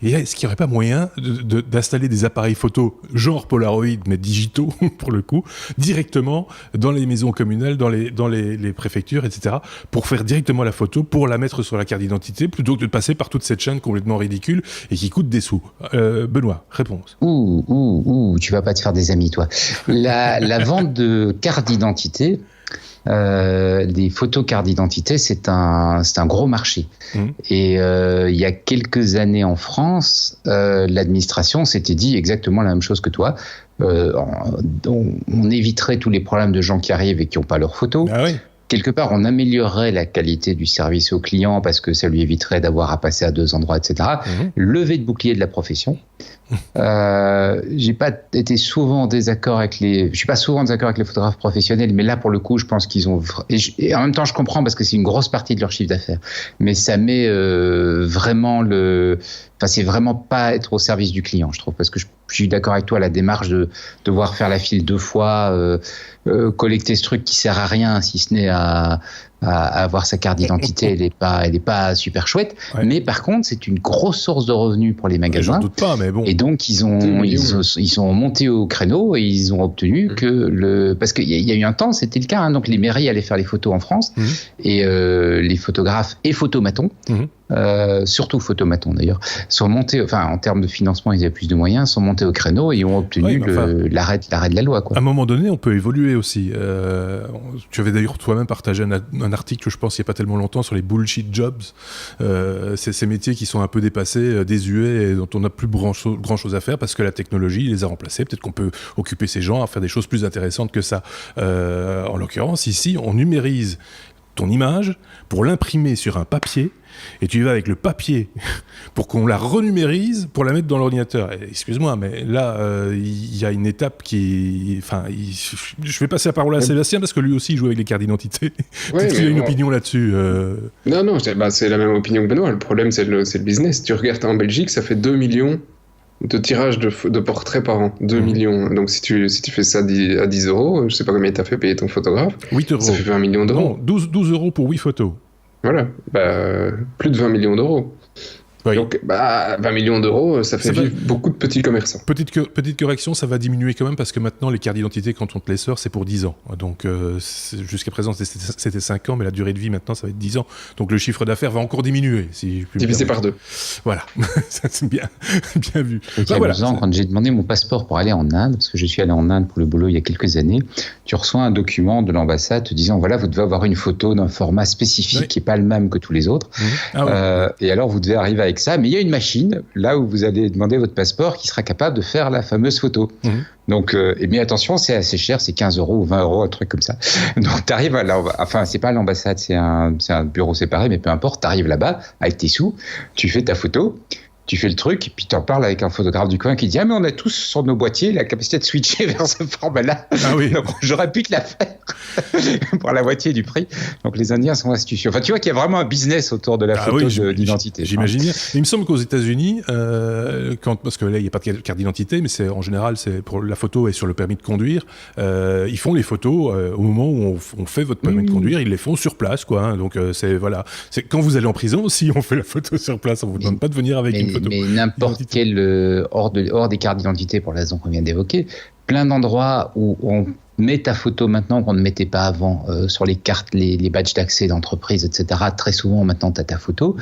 Et est-ce qu'il n'y aurait pas moyen d'installer des appareils photo genre Polaroid, mais digitaux, pour le coup, directement dans les maisons communales, dans les préfectures, etc., pour faire directement la photo, pour la mettre sur la carte d'identité, plutôt que de passer par toute cette chaîne complètement ridicule et qui coûte des sous. Benoît, réponse. Tu vas pas te faire des amis, toi. La vente de carte d'identité, des photos cartes d'identité, c'est un gros marché. Et il y a quelques années en France, l'administration s'était dit exactement la même chose que toi. On éviterait tous les problèmes de gens qui arrivent et qui n'ont pas leurs photos. Ah oui. Quelque part, on améliorerait la qualité du service au client parce que ça lui éviterait d'avoir à passer à 2 endroits, etc. Levée de bouclier de la profession. J'ai pas été souvent en désaccord je suis pas souvent en désaccord avec les photographes professionnels, mais là pour le coup, je pense qu'ils ont et en même temps, je comprends parce que c'est une grosse partie de leur chiffre d'affaires. Mais ça met vraiment c'est vraiment pas être au service du client, je trouve, parce que je suis d'accord avec toi, la démarche de devoir faire la file 2 fois, collecter ce truc qui sert à rien, si ce n'est à avoir sa carte d'identité, elle est pas super chouette. Ouais. Mais par contre, c'est une grosse source de revenus pour les magasins. J'en doute pas, mais bon. Et donc ils sont montés au créneau et ils ont obtenu parce qu'il y a eu un temps, c'était le cas. Hein, donc les mairies allaient faire les photos en France et les photographes et photomatons. Surtout photomatons d'ailleurs, sont montés, en termes de financement, ils avaient plus de moyens, sont montés au créneau et ont obtenu l'arrêt de la loi. Quoi. À un moment donné, on peut évoluer aussi. Tu avais d'ailleurs toi-même partagé un article, je pense, il n'y a pas tellement longtemps, sur les bullshit jobs. C'est ces métiers qui sont un peu dépassés, désuets, et dont on n'a plus grand-chose à faire parce que la technologie les a remplacés. Peut-être qu'on peut occuper ces gens à faire des choses plus intéressantes que ça. En l'occurrence, ici, on numérise ton image pour l'imprimer sur un papier, et tu vas avec le papier pour qu'on la renumérise pour la mettre dans l'ordinateur. Et, excuse-moi, mais là, il y a une étape qui... je vais passer la parole à Sébastien parce que lui aussi il joue avec les cartes d'identité. Peut-être qu'il a une opinion là-dessus. Non, c'est la même opinion que Benoît. Le problème, c'est le business. Tu regardes en Belgique, ça fait 2 millions de tirages de portraits par an. 2 millions. Donc si tu fais ça à 10 €, je sais pas combien t'as fait payer ton photographe. 8 €. Ça fait 20 millions d'euros. Non, 12 € pour 8 photos. Voilà, plus de 20 millions d'euros. Oui. Donc, 20 millions d'euros, ça fait vivre beaucoup de petits commerçants. Petite correction, ça va diminuer quand même parce que maintenant, les cartes d'identité, quand on te les sort, c'est pour 10 ans. Donc, jusqu'à présent, c'était 5 ans, mais la durée de vie, maintenant, ça va être 10 ans. Donc, le chiffre d'affaires va encore diminuer. Divisé par 2. Voilà, ça, c'est bien vu. Il y a 2 ans, quand j'ai demandé mon passeport pour aller en Inde, parce que je suis allé en Inde pour le boulot il y a quelques années, tu reçois un document de l'ambassade te disant, voilà, vous devez avoir une photo d'un format spécifique qui n'est pas le même que tous les autres. Et alors, vous devez arriver avec ça, mais il y a une machine là où vous allez demander votre passeport qui sera capable de faire la fameuse photo. Donc, mais attention, c'est assez cher, c'est 15 € ou 20 €, un truc comme ça. Donc, t'arrives c'est pas l'ambassade, c'est un bureau séparé, mais peu importe, t'arrives là-bas avec tes sous, tu fais ta photo. Tu fais le truc, et puis tu en parles avec un photographe du coin qui dit « Ah, mais on a tous sur nos boîtiers la capacité de switcher vers ce format-là. Ah oui. Donc, j'aurais pu te la faire pour la moitié du prix. » Donc, les Indiens sont astucieux. Enfin, tu vois qu'il y a vraiment un business autour de la photo d'identité. J'imagine bien. Il me semble qu'aux États-Unis, parce que là, il n'y a pas de carte d'identité, mais en général, pour la photo et sur le permis de conduire, ils font les photos au moment où on fait votre permis de conduire, ils les font sur place, quoi. Hein. Donc, c'est quand vous allez en prison aussi, on fait la photo sur place. On ne vous demande pas de venir avec une photo. Mais n'importe quel, hors des cartes d'identité pour la raison qu'on vient d'évoquer, plein d'endroits où on met ta photo maintenant qu'on ne mettait pas avant, sur les cartes, les badges d'accès d'entreprise, etc. Très souvent, maintenant, tu as ta photo.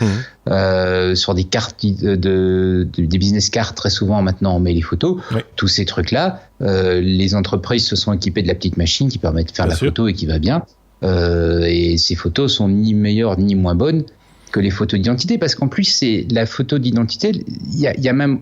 Sur des cartes des business cards, très souvent, maintenant, on met les photos. Oui. Tous ces trucs-là, les entreprises se sont équipées de la petite machine qui permet de faire la photo et qui va bien. et ces photos sont ni meilleures ni moins bonnes que les photos d'identité, parce qu'en plus, c'est la photo d'identité, il y a même...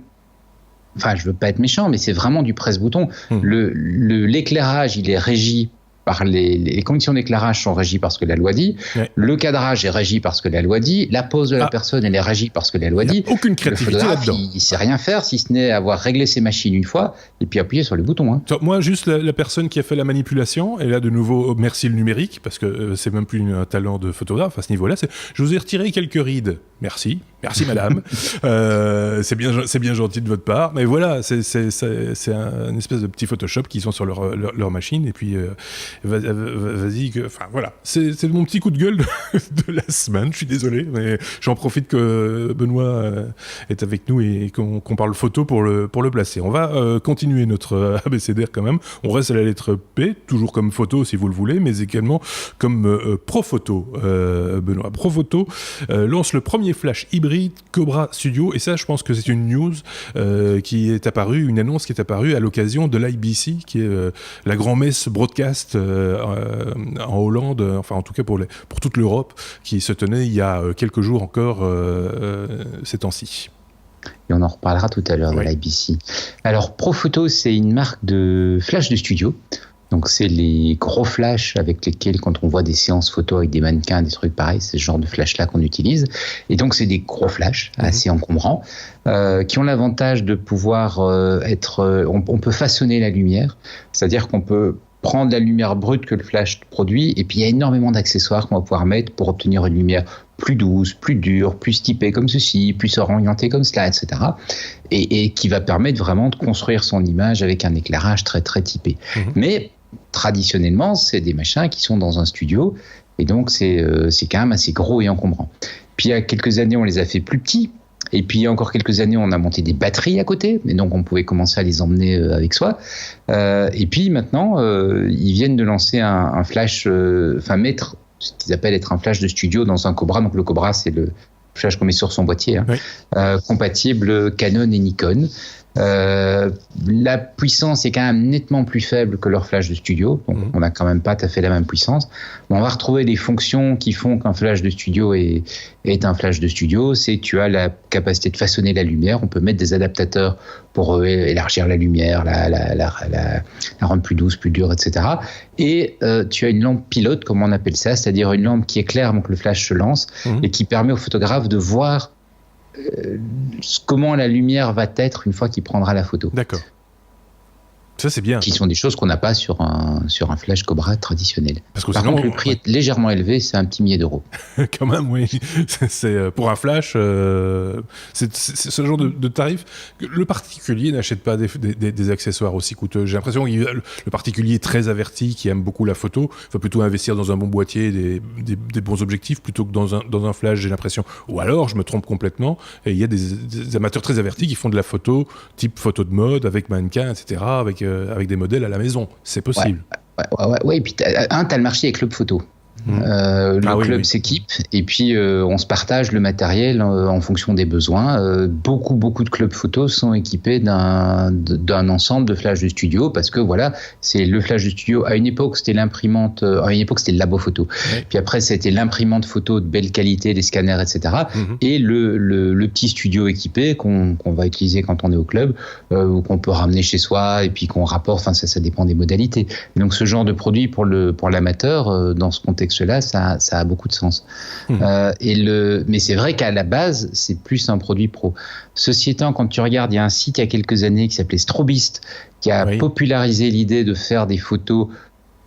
Enfin, je veux pas être méchant, mais c'est vraiment du presse-bouton. L'éclairage, il est régi par les conditions d'éclairage sont régies par ce que la loi dit. Ouais. Le cadrage est régi par ce que la loi dit. La pose de la personne, elle est régie par ce que la loi dit. Aucune créativité là-dedans. Il sait rien faire, si ce n'est avoir réglé ses machines une fois et puis appuyer sur les boutons. Hein. Moi, juste la personne qui a fait la manipulation, et là de nouveau, merci le numérique, parce que c'est même plus un talent de photographe à ce niveau-là. Je vous ai retiré quelques rides. Merci madame. C'est bien gentil de votre part, mais voilà, c'est une espèce de petit Photoshop qui sont sur leur machine, et puis vas-y, enfin voilà, c'est mon petit coup de gueule de la semaine. Je suis désolé, mais j'en profite que Benoît est avec nous et qu'on parle photo pour le placer. On va continuer notre abécédaire quand même. On reste à la lettre P, toujours comme photo si vous le voulez, mais également comme Profoto. Benoît, Profoto lance le premier flash hybride Cobra Studio, et ça je pense que c'est une news qui est apparue, une annonce qui est apparue à l'occasion de l'IBC, qui est la grand-messe broadcast en Hollande, enfin en tout cas pour toute l'Europe, qui se tenait il y a quelques jours encore ces temps-ci. Et on en reparlera tout à l'heure de l'IBC. Alors Profoto, c'est une marque de flash de studio. Donc c'est les gros flashs avec lesquels, quand on voit des séances photo avec des mannequins, des trucs pareils, c'est ce genre de flash-là qu'on utilise. Et donc c'est des gros flashs assez encombrants qui ont l'avantage de pouvoir on peut façonner la lumière, c'est-à-dire qu'on peut prendre la lumière brute que le flash produit, et puis il y a énormément d'accessoires qu'on va pouvoir mettre pour obtenir une lumière plus douce, plus dure, plus typée comme ceci, plus orientée comme cela, etc. Et qui va permettre vraiment de construire son image avec un éclairage très très typé. Mais traditionnellement, c'est des machins qui sont dans un studio, et donc c'est quand même assez gros et encombrant. Puis il y a quelques années, on les a fait plus petits, et puis il y a encore quelques années, on a monté des batteries à côté, et donc on pouvait commencer à les emmener avec soi. Et puis maintenant, ils viennent de lancer un flash, mettre ce qu'ils appellent être un flash de studio dans un Cobra. Donc le Cobra, c'est le flash qu'on met sur son boîtier, compatible Canon et Nikon. La puissance est quand même nettement plus faible que leur flash de studio, donc on n'a quand même pas tout à fait la même puissance, mais on va retrouver les fonctions qui font qu'un flash de studio est un flash de studio. C'est tu as la capacité de façonner la lumière, on peut mettre des adaptateurs pour élargir la lumière, la rendre plus douce, plus dure, etc. Et tu as une lampe pilote, comme on appelle ça, c'est-à-dire une lampe qui éclaire avant que le flash se lance et qui permet au photographe de voir comment la lumière va être une fois qu'il prendra la photo. D'accord. Ça, c'est bien. Qui sont des choses qu'on n'a pas sur un flash Cobra traditionnel. Parce que Par contre, le prix est légèrement élevé, c'est un petit millier d'euros. Quand même, oui. C'est, pour un flash, c'est ce genre de tarif. Le particulier n'achète pas des accessoires aussi coûteux. J'ai l'impression que le particulier très averti, qui aime beaucoup la photo, va plutôt investir dans un bon boîtier, des bons objectifs, plutôt que dans un flash, j'ai l'impression. Ou alors, je me trompe complètement, et il y a des amateurs très avertis qui font de la photo, type photo de mode, avec mannequin, etc., avec des modèles à la maison. C'est possible. Ouais. Et puis, t'as le marché avec Club Photo. Le club s'équipe et puis on se partage le matériel en fonction des besoins. Beaucoup de clubs photo sont équipés d'un ensemble de flash de studio, parce que voilà, c'est le flash de studio. À une époque, c'était l'imprimante, à une époque, c'était le labo photo. Puis après, c'était l'imprimante photo de belle qualité, les scanners, etc. Et le petit studio équipé qu'on va utiliser quand on est au club, ou qu'on peut ramener chez soi et puis qu'on rapporte. Enfin, ça dépend des modalités. Donc, ce genre de produit pour l'amateur, dans ce contexte là, ça a beaucoup de sens. Mais c'est vrai qu'à la base, c'est plus un produit pro. Ceci étant, quand tu regardes, il y a un site il y a quelques années qui s'appelait Strobist, qui a popularisé l'idée de faire des photos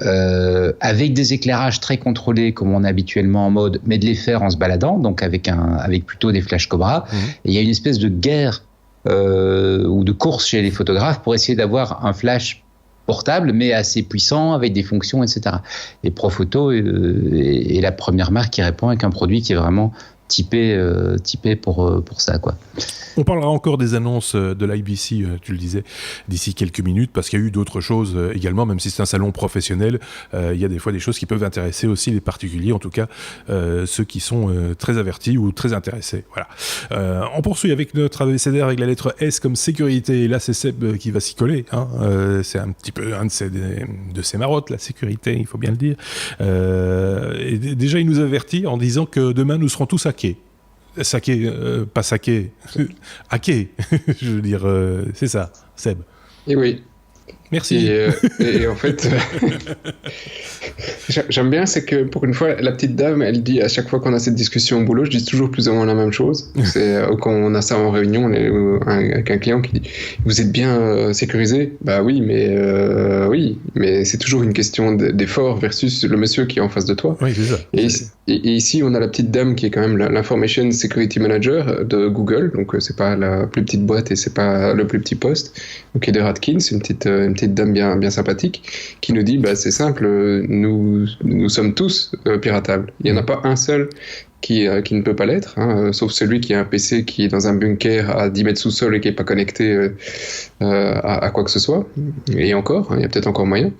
avec des éclairages très contrôlés, comme on a habituellement en mode, mais de les faire en se baladant, donc avec plutôt des flash Cobra. Et il y a une espèce de guerre ou de course chez les photographes pour essayer d'avoir un flash portable mais assez puissant avec des fonctions, etc. Et Profoto est la première marque qui répond avec un produit qui est vraiment typé pour ça, quoi. On parlera encore des annonces de l'IBC, tu le disais, d'ici quelques minutes, parce qu'il y a eu d'autres choses également, même si c'est un salon professionnel, il y a des fois des choses qui peuvent intéresser aussi les particuliers, en tout cas ceux qui sont très avertis ou très intéressés. Voilà. On poursuit avec notre abécédaire avec la lettre S comme sécurité, et là c'est Seb qui va s'y coller, hein. C'est un petit peu un de ses marottes, la sécurité, il faut bien le dire. Et déjà il nous avertit en disant que demain nous serons tous hackés. Saqué, pas saqué, hacké, je veux dire, c'est ça, Seb. Et oui. Merci. Et en fait, j'aime bien, c'est que pour une fois, la petite dame, elle dit à chaque fois qu'on a cette discussion au boulot, je dis toujours plus ou moins la même chose. C'est quand on a ça en réunion, avec un client qui dit « Vous êtes bien sécurisé ?» Bah oui, mais c'est toujours une question d'effort versus le monsieur qui est en face de toi. Oui, c'est ça. Et ici, on a la petite dame qui est quand même l'Information Security Manager de Google, donc c'est pas la plus petite boîte et c'est pas le plus petit poste. Donc Heather Atkins, une petite dame bien sympathique, qui nous dit c'est simple, nous sommes tous piratables. Il n'y en a pas un seul qui ne peut pas l'être, hein, sauf celui qui a un PC qui est dans un bunker à 10 mètres sous-sol et qui n'est pas connecté à quoi que ce soit. Et encore, il y a peut-être encore moyen.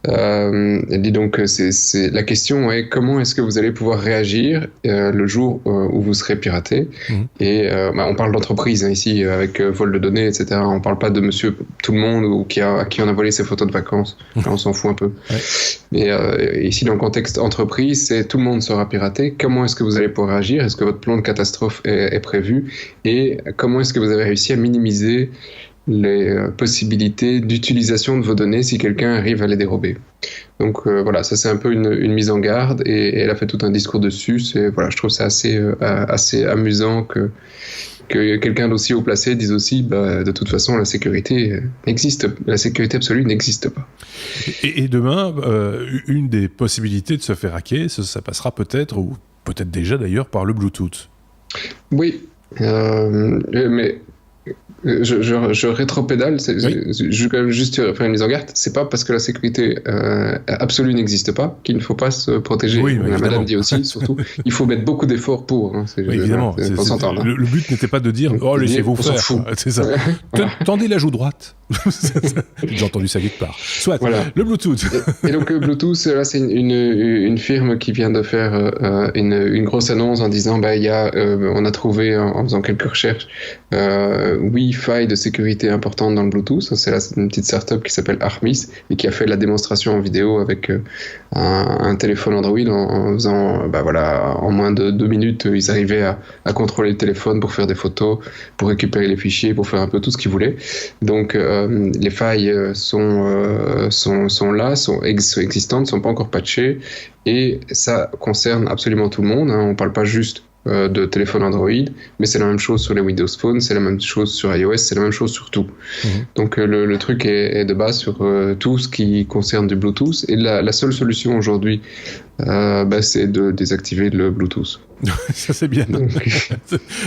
Elle dit donc, la question est comment est-ce que vous allez pouvoir réagir le jour où vous serez piraté. Et on parle d'entreprise ici, avec vol de données, etc. On ne parle pas de monsieur tout le monde ou à qui on a volé ses photos de vacances. Là, on s'en fout un peu. Ouais. Mais ici, dans le contexte entreprise, c'est tout le monde sera piraté. Comment est-ce que vous allez pouvoir réagir? Est-ce que votre plan de catastrophe est prévu? Et comment est-ce que vous avez réussi à minimiser les possibilités d'utilisation de vos données si quelqu'un arrive à les dérober? Donc voilà, ça c'est un peu une mise en garde et elle a fait tout un discours dessus. Voilà, je trouve ça assez amusant que quelqu'un d'aussi haut placé dise aussi de toute façon la sécurité absolue n'existe pas. Et demain, une des possibilités de se faire hacker, ça passera peut-être, ou peut-être déjà d'ailleurs, par le Bluetooth. Oui, mais je rétropédale, je vais quand même juste faire une mise en garde. C'est pas parce que la sécurité absolue n'existe pas qu'il ne faut pas se protéger. Oui, Madame dit aussi, surtout, il faut mettre beaucoup d'efforts pour. Hein, oui, évidemment. Le but n'était pas de dire laissez-vous faire. C'est ça. Tendez la joue droite. J'ai entendu ça quelque part. Soit, voilà. Le Bluetooth. Et donc le Bluetooth, là, c'est une firme qui vient de faire une grosse annonce en disant on a trouvé en faisant quelques recherches 8 failles de sécurité importantes dans le Bluetooth. C'est une petite startup qui s'appelle Armis et qui a fait la démonstration en vidéo avec un téléphone Android en faisant en moins de 2 minutes ils arrivaient à contrôler le téléphone pour faire des photos, pour récupérer les fichiers, pour faire un peu tout ce qu'ils voulaient. Donc les failles sont là, sont existantes, sont pas encore patchées et ça concerne absolument tout le monde, hein. On parle pas juste de téléphone Android, mais c'est la même chose sur les Windows Phone, c'est la même chose sur iOS, c'est la même chose sur tout. Donc le truc est de base sur tout ce qui concerne du Bluetooth et la seule solution aujourd'hui c'est de désactiver le Bluetooth. Ça c'est bien. Donc...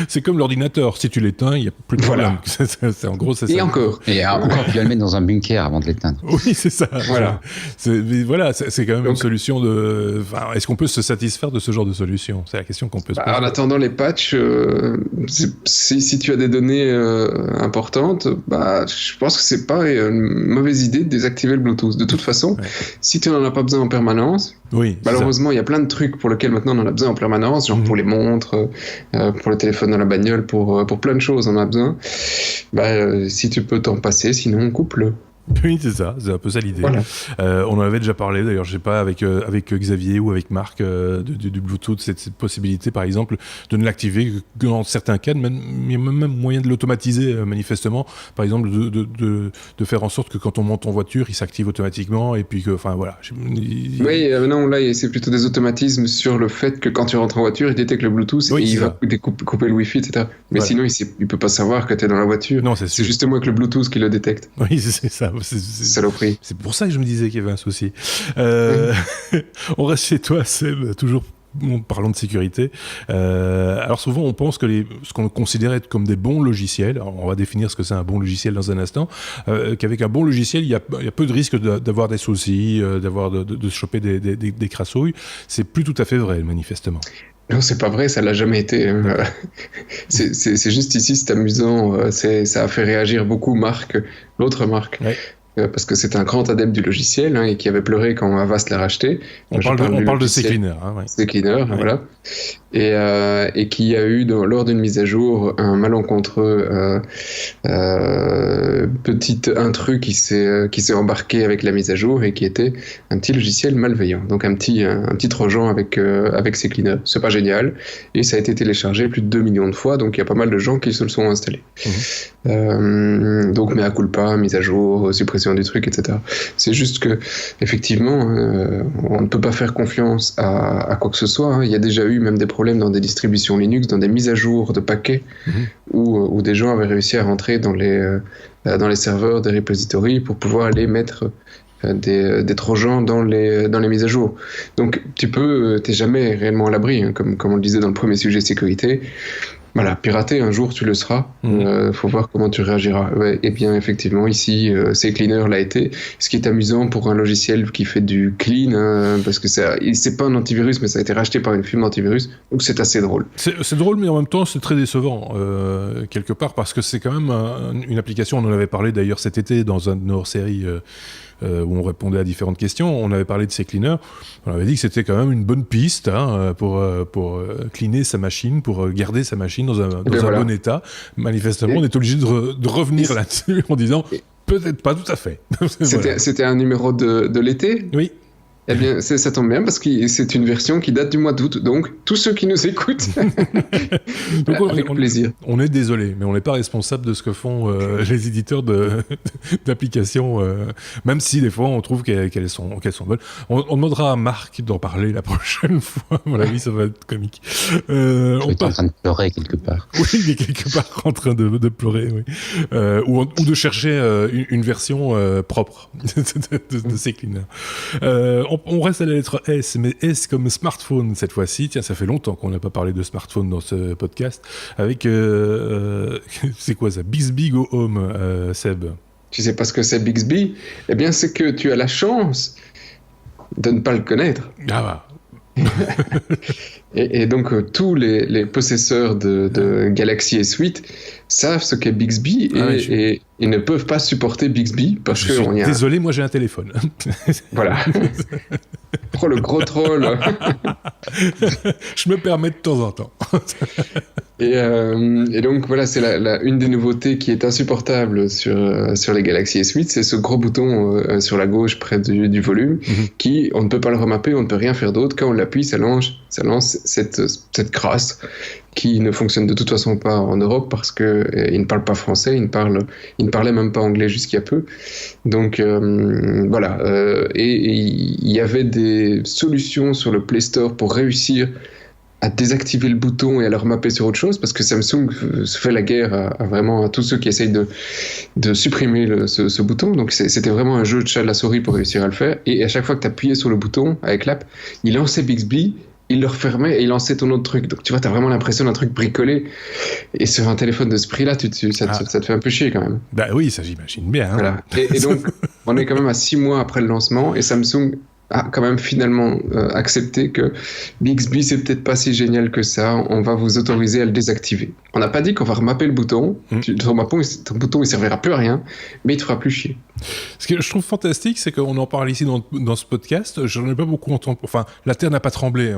c'est comme l'ordinateur, si tu l'éteins, il n'y a plus de problème. C'est, en gros, c'est et ça. Encore, tu vas le mettre dans un bunker avant de l'éteindre. Oui, c'est ça. Voilà. C'est quand même une solution de... Enfin, est-ce qu'on peut se satisfaire de ce genre de solution? C'est la question qu'on peut se poser. En attendant les patchs, si tu as des données importantes, je pense que c'est pas une mauvaise idée de désactiver le Bluetooth. De toute façon, si tu n'en as pas besoin en permanence, malheureusement, il y a plein de trucs pour lesquels maintenant on en a besoin en permanence, genre pour les montres, pour le téléphone dans la bagnole, pour plein de choses on en a besoin. Si tu peux t'en passer, sinon coupe-le. Oui, c'est ça, c'est un peu ça l'idée. Voilà. On en avait déjà parlé, d'ailleurs, je sais pas, avec Xavier ou avec Marc, du Bluetooth, cette possibilité, par exemple, de ne l'activer que dans certains cas, il y a même moyen de l'automatiser, manifestement. Par exemple, de faire en sorte que quand on monte en voiture, il s'active automatiquement, et puis que, enfin, voilà. Oui, non, là, c'est plutôt des automatismes sur le fait que quand tu rentres en voiture, il détecte le Bluetooth et il va couper le Wi-Fi, etc. Mais sinon, il peut pas savoir que tu es dans la voiture. Non, c'est justement avec le Bluetooth qui le détecte. Oui, c'est ça. Saloperie. C'est pour ça que je me disais qu'il y avait un souci. On reste chez toi, Seb, toujours parlons de sécurité. Alors souvent, on pense que ce qu'on considère être comme des bons logiciels, alors on va définir ce que c'est un bon logiciel dans un instant, qu'avec un bon logiciel, il y a peu de risques d'avoir des soucis, de choper des crassouilles. C'est plus tout à fait vrai, manifestement. Non, c'est pas vrai, ça l'a jamais été. C'est juste ici, c'est amusant. Ça a fait réagir beaucoup l'autre Marc. Ouais. Parce que c'est un grand adepte du logiciel et qui avait pleuré quand Avast l'a racheté. On parle de CCleaner. CCleaner, voilà. Et qui a eu, lors d'une mise à jour, un malencontreux petit intrus qui s'est embarqué avec la mise à jour et qui était un petit logiciel malveillant. Donc un petit trojan avec CCleaner. C'est pas génial. Et ça a été téléchargé plus de 2 millions de fois, donc il y a pas mal de gens qui se le sont installés. Donc mea culpa, mise à jour, suppression du truc, etc. C'est juste que, effectivement, on ne peut pas faire confiance à quoi que ce soit. Il y a déjà eu même des problèmes dans des distributions Linux, dans des mises à jour de paquets, où des gens avaient réussi à rentrer dans les serveurs des repositories pour pouvoir aller mettre des trojans dans les mises à jour. Donc t'es jamais réellement à l'abri, comme on le disait dans le premier sujet sécurité. Voilà, pirater, un jour tu le seras. Faut voir comment tu réagiras. Ouais, et bien effectivement, ici, CCleaner l'a été. Ce qui est amusant pour un logiciel qui fait du clean, parce que c'est pas un antivirus, mais ça a été racheté par une firme d'antivirus, donc c'est assez drôle. C'est drôle, mais en même temps, c'est très décevant, quelque part, parce que c'est quand même une application, on en avait parlé d'ailleurs cet été dans un de nos séries où on répondait à différentes questions. On avait parlé de CCleaner. On avait dit que c'était quand même une bonne piste pour cleaner sa machine, pour garder sa machine dans un bon état. Manifestement, on est obligé de revenir là-dessus en disant peut-être pas tout à fait. C'était un numéro de l'été ? Oui. Eh bien, ça tombe bien parce que c'est une version qui date du mois d'août. Donc, tous ceux qui nous écoutent, avec plaisir. On est désolé, mais on n'est pas responsable de ce que font les éditeurs d'applications, même si des fois on trouve qu'elles sont bonnes. On demandera à Marc d'en parler la prochaine fois. À mon avis, ça va être comique. On est en train de pleurer quelque part. Oui, il est quelque part en train de pleurer, oui. Ou de chercher une version propre de CCleaner. On reste à la lettre S, mais S comme smartphone cette fois-ci. Tiens, ça fait longtemps qu'on n'a pas parlé de smartphone dans ce podcast. Avec, c'est quoi ça ? Bixby Go Home, Seb. Tu sais pas ce que c'est Bixby ? Eh bien, c'est que tu as la chance de ne pas le connaître. Ah bah. Et donc tous les possesseurs de Galaxy S8 savent ce qu'est Bixby et ne peuvent pas supporter Bixby parce que désolé, moi j'ai un téléphone. Voilà. Oh, le gros troll. Je me permets de temps en temps. Et donc voilà, c'est une des nouveautés qui est insupportable sur les Galaxy S8, c'est ce gros bouton sur la gauche près du volume, qui on ne peut pas le remapper, on ne peut rien faire d'autre. Quand on l'appuie, ça lance cette crasse qui ne fonctionne de toute façon pas en Europe parce que il ne parle pas français, il ne parlait même pas anglais jusqu'à peu. Donc voilà, et il y avait des solutions sur le Play Store pour réussir à désactiver le bouton et à le remapper sur autre chose, parce que Samsung se fait la guerre à tous ceux qui essayent de supprimer ce bouton. Donc c'était vraiment un jeu de chat de la souris pour réussir à le faire. Et à chaque fois que tu appuyais sur le bouton avec l'app, il lançait Bixby, il le refermait et il lançait ton autre truc. Donc tu vois, t'as vraiment l'impression d'un truc bricolé. Et sur un téléphone de ce prix-là, ça te fait un peu chier quand même. Bah oui, ça j'imagine bien. Voilà. Et donc, on est quand même à 6 mois après le lancement et Samsung a quand même finalement accepté que Bixby c'est peut-être pas si génial que ça, on va vous autoriser à le désactiver. On n'a pas dit qu'on va remapper le bouton, ton bouton il servira plus à rien, mais il te fera plus chier. Ce que je trouve fantastique, c'est qu'on en parle ici dans ce podcast, j'en ai pas beaucoup entendu, enfin la Terre n'a pas tremblé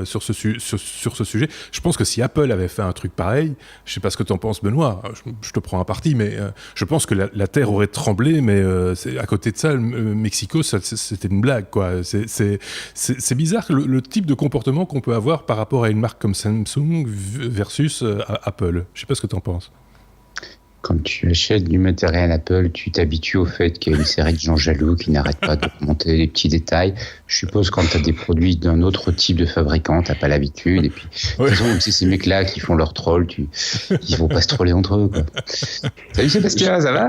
sur ce sujet. Je pense que si Apple avait fait un truc pareil, je sais pas ce que t'en penses Benoît, je te prends un parti, mais je pense que la Terre aurait tremblé, mais à côté de ça, le Mexico, c'était une blague quoi. C'est bizarre le type de comportement qu'on peut avoir par rapport à une marque comme Samsung versus Apple. Je sais pas ce que tu en penses. Quand tu achètes du matériel Apple, tu t'habitues au fait qu'il y a une série de gens jaloux qui n'arrêtent pas de remonter les petits détails. Je suppose quand tu as des produits d'un autre type de fabricant, tu n'as pas l'habitude. Et puis, de toute façon, même si ces mecs-là qui font leur troll, ils vont pas se troller entre eux. Quoi. Salut Sébastien, ça va ?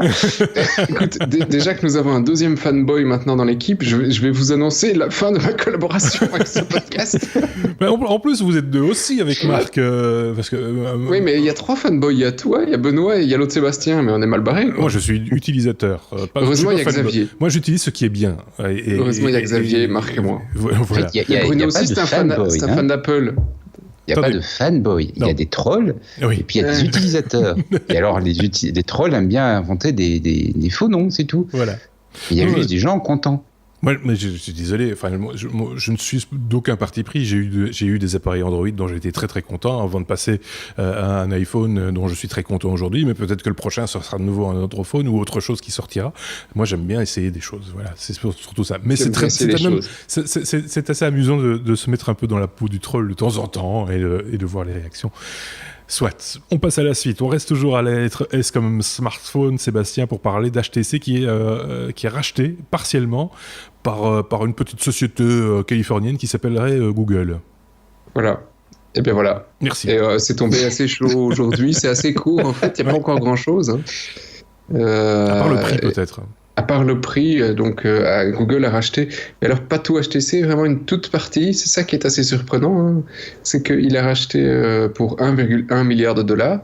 Écoute, déjà que nous avons un deuxième fanboy maintenant dans l'équipe, je vais vous annoncer la fin de ma collaboration avec ce podcast. Mais en plus, vous êtes deux aussi avec Marc. Parce que, oui, mais il y a 3 fanboys. Il y a toi, il y a Benoît et il y a l'autre Sébastien, mais on est mal barré. Moi, je suis utilisateur. Heureusement, il y a Xavier. Moi, j'utilise ce qui est bien. Heureusement, il y a Xavier, Marc et moi. Voilà. Bruno aussi, c'est un fan d'Apple. Il n'y a pas de fanboy. Il y a des trolls, et puis il y a des utilisateurs. Et alors, les trolls aiment bien inventer des faux noms, c'est tout. Voilà. Il y a juste des gens contents. Moi, mais je suis désolé, enfin, je ne suis d'aucun parti pris. J'ai eu des appareils Android dont j'ai été très très content avant de passer à un iPhone dont je suis très content aujourd'hui, mais peut-être que le prochain ce sera de nouveau un autre phone ou autre chose qui sortira. Moi, j'aime bien essayer des choses. Voilà, c'est surtout ça. Mais c'est assez amusant de se mettre un peu dans la peau du troll de temps en temps et de voir les réactions. Soit. On passe à la suite. On reste toujours à la lettre S comme smartphone, Sébastien, pour parler d'HTC qui est racheté partiellement par une petite société californienne qui s'appellerait Google. Voilà. Et bien voilà. Merci. Et c'est tombé assez chaud aujourd'hui. C'est assez court. En fait, il n'y a pas encore grand-chose. Hein. À part le prix, peut-être. À part le prix, donc Google a racheté, mais alors pas tout HTC, vraiment une toute partie. C'est ça qui est assez surprenant, hein. C'est qu'il a racheté pour 1,1 milliard de dollars.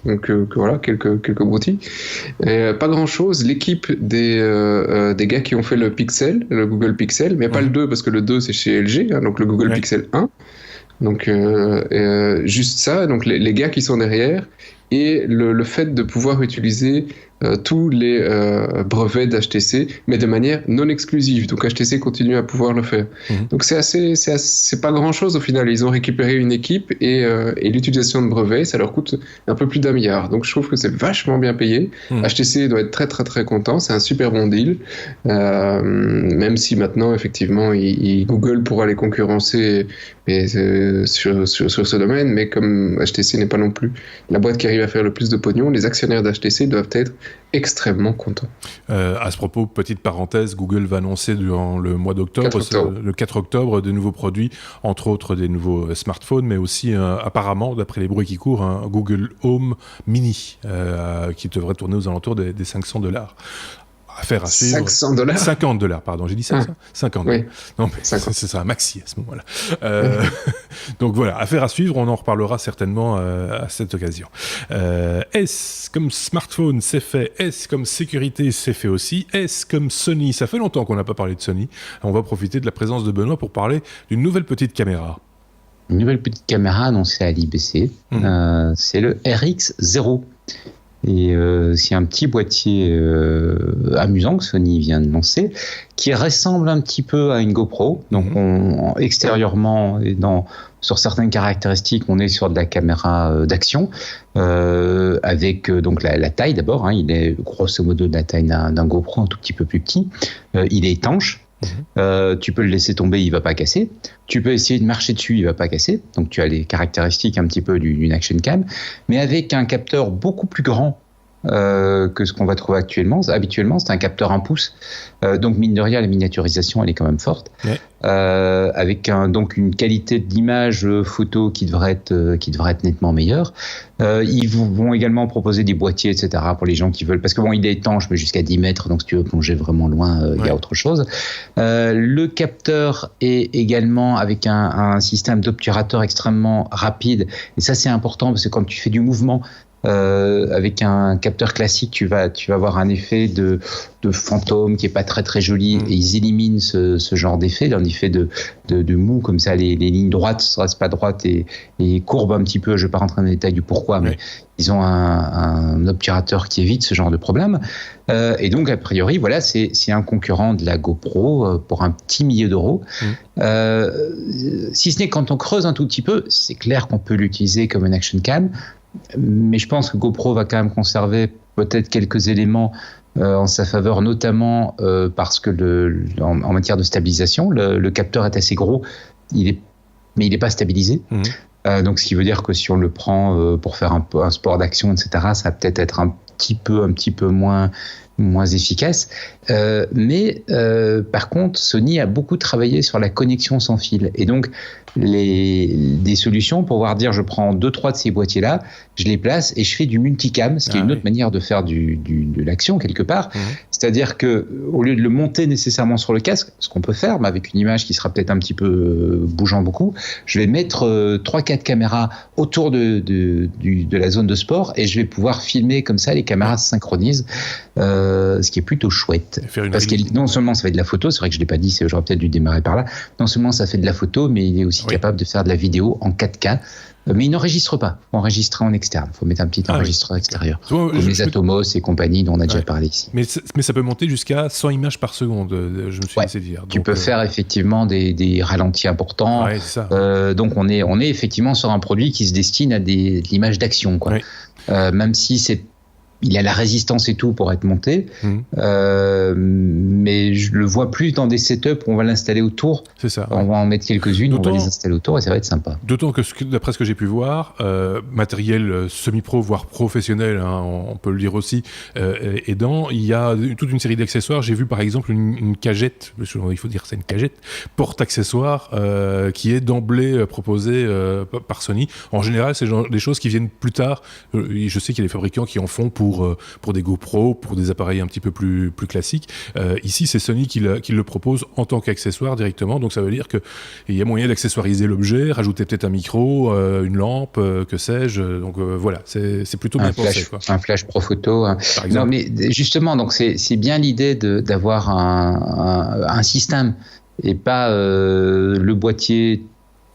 Donc voilà, quelques broutilles. Pas grand-chose. L'équipe des gars qui ont fait le Pixel, le Google Pixel, mais pas le 2, parce que le 2 c'est chez LG, hein, donc le Google Pixel 1. Donc juste ça, donc les gars qui sont derrière, et le fait de pouvoir utiliser tous les brevets d'HTC, mais de manière non exclusive. Donc HTC continue à pouvoir le faire. Donc c'est pas grand chose au final. Ils ont récupéré une équipe et l'utilisation de brevets, ça leur coûte un peu plus d'1 milliard. Donc je trouve que c'est vachement bien payé. HTC doit être très très très content. C'est un super bon deal. Même si maintenant effectivement Google pourra les concurrencer sur ce domaine, mais comme HTC n'est pas non plus la boîte qui arrive à faire le plus de pognon, les actionnaires d'HTC doivent être extrêmement contents. À ce propos, petite parenthèse, Google va annoncer durant le mois d'octobre, le 4 octobre, de nouveaux produits, entre autres des nouveaux smartphones, mais aussi apparemment, d'après les bruits qui courent, un Google Home Mini qui devrait tourner aux alentours des $500. Affaire à suivre. $500 $50, pardon, j'ai dit ça, 50. Oui. Non, mais c'est ça, un maxi à ce moment-là. Donc voilà, affaire à suivre, on en reparlera certainement à cette occasion. S comme smartphone, c'est fait. S comme sécurité, c'est fait aussi. S comme Sony, ça fait longtemps qu'on n'a pas parlé de Sony. On va profiter de la présence de Benoît pour parler d'une nouvelle petite caméra. Une nouvelle petite caméra annoncée à l'IBC, c'est le RX0. Et c'est un petit boîtier amusant que Sony vient de lancer, qui ressemble un petit peu à une GoPro. Donc extérieurement et sur certaines caractéristiques, on est sur de la caméra d'action, avec donc la taille d'abord. Hein, il est grosso modo de la taille d'un GoPro, un tout petit peu plus petit. Il est étanche. Tu peux le laisser tomber, il va pas casser. Tu peux essayer de marcher dessus, il va pas casser. Donc tu as les caractéristiques un petit peu d'une action cam, mais avec un capteur beaucoup plus grand que ce qu'on va trouver habituellement, c'est un capteur 1 pouce. Donc mine de rien, la miniaturisation elle est quand même forte. Avec donc une qualité d'image photo qui devrait être nettement meilleure. Ils vont également proposer des boîtiers, etc. pour les gens qui veulent, parce que bon, il est étanche, mais jusqu'à 10 mètres, donc si tu veux plonger vraiment loin, il y a autre chose. Le capteur est également avec un système d'obturateur extrêmement rapide, et ça c'est important parce que quand tu fais du mouvement, avec un capteur classique, tu vas avoir un effet de fantôme qui est pas très très joli, et ils éliminent ce genre d'effet, un effet de mou comme ça, les lignes droites ne restent pas droites et courbent un petit peu. Je vais pas rentrer dans les détails du pourquoi, mais ils ont un obturateur qui évite ce genre de problème. Et donc a priori, voilà, c'est un concurrent de la GoPro pour un petit millier d'euros. Si ce n'est quand on creuse un tout petit peu, c'est clair qu'on peut l'utiliser comme une action cam. Mais je pense que GoPro va quand même conserver peut-être quelques éléments en sa faveur, notamment parce que en matière de stabilisation, le capteur est assez gros, mais il n'est pas stabilisé. Donc ce qui veut dire que si on le prend pour faire un sport d'action, etc., ça va peut-être être un petit peu moins efficace. Mais par contre, Sony a beaucoup travaillé sur la connexion sans fil. Et donc, des solutions pour pouvoir dire, je prends 2-3 de ces boîtiers-là, je les place et je fais du multicam, ce qui est une autre manière de faire de l'action quelque part. C'est-à-dire que au lieu de le monter nécessairement sur le casque, ce qu'on peut faire, mais avec une image qui sera peut-être un petit peu bougeant beaucoup, je vais mettre 3-4 caméras autour de la zone de sport et je vais pouvoir filmer comme ça, les caméras se synchronisent. ce qui est plutôt chouette. Parce que non seulement ça fait de la photo, c'est vrai que je l'ai pas dit, j'aurais peut-être dû démarrer par là. Non seulement ça fait de la photo, mais il est aussi capable de faire de la vidéo en 4K. Mais il n'enregistre pas. On enregistre en externe. Il faut mettre un petit enregistreur extérieur. Comme les Atomos et compagnie dont on a déjà parlé ici. Mais ça peut monter jusqu'à 100 images par seconde, je me suis laissé dire. Tu peux faire effectivement des ralentis importants. Ouais, c'est ça. Donc on est effectivement sur un produit qui se destine à de l'image d'action, quoi. Même si il a la résistance et tout pour être monté, mais je le vois plus dans des setups où on va l'installer autour. C'est ça. On va en mettre quelques-unes, on va les installer autour et ça va être sympa. D'autant que d'après ce que j'ai pu voir, matériel semi-pro voire professionnel, hein, on peut le dire aussi, aidant, il y a toute une série d'accessoires. J'ai vu par exemple une cagette, il faut dire que c'est une cagette, porte-accessoires qui est d'emblée proposée par Sony. En général, c'est des choses qui viennent plus tard. Je sais qu'il y a des fabricants qui en font pour des GoPro, pour des appareils un petit peu plus classiques. Ici, c'est Sony qui le propose en tant qu'accessoire directement, donc ça veut dire qu'il y a moyen d'accessoiriser l'objet, rajouter peut-être un micro, une lampe, que sais-je. Donc voilà, c'est plutôt bien pensé. Un flash pro photo. Par exemple. Non, mais justement, donc c'est bien l'idée d'avoir un système et pas le boîtier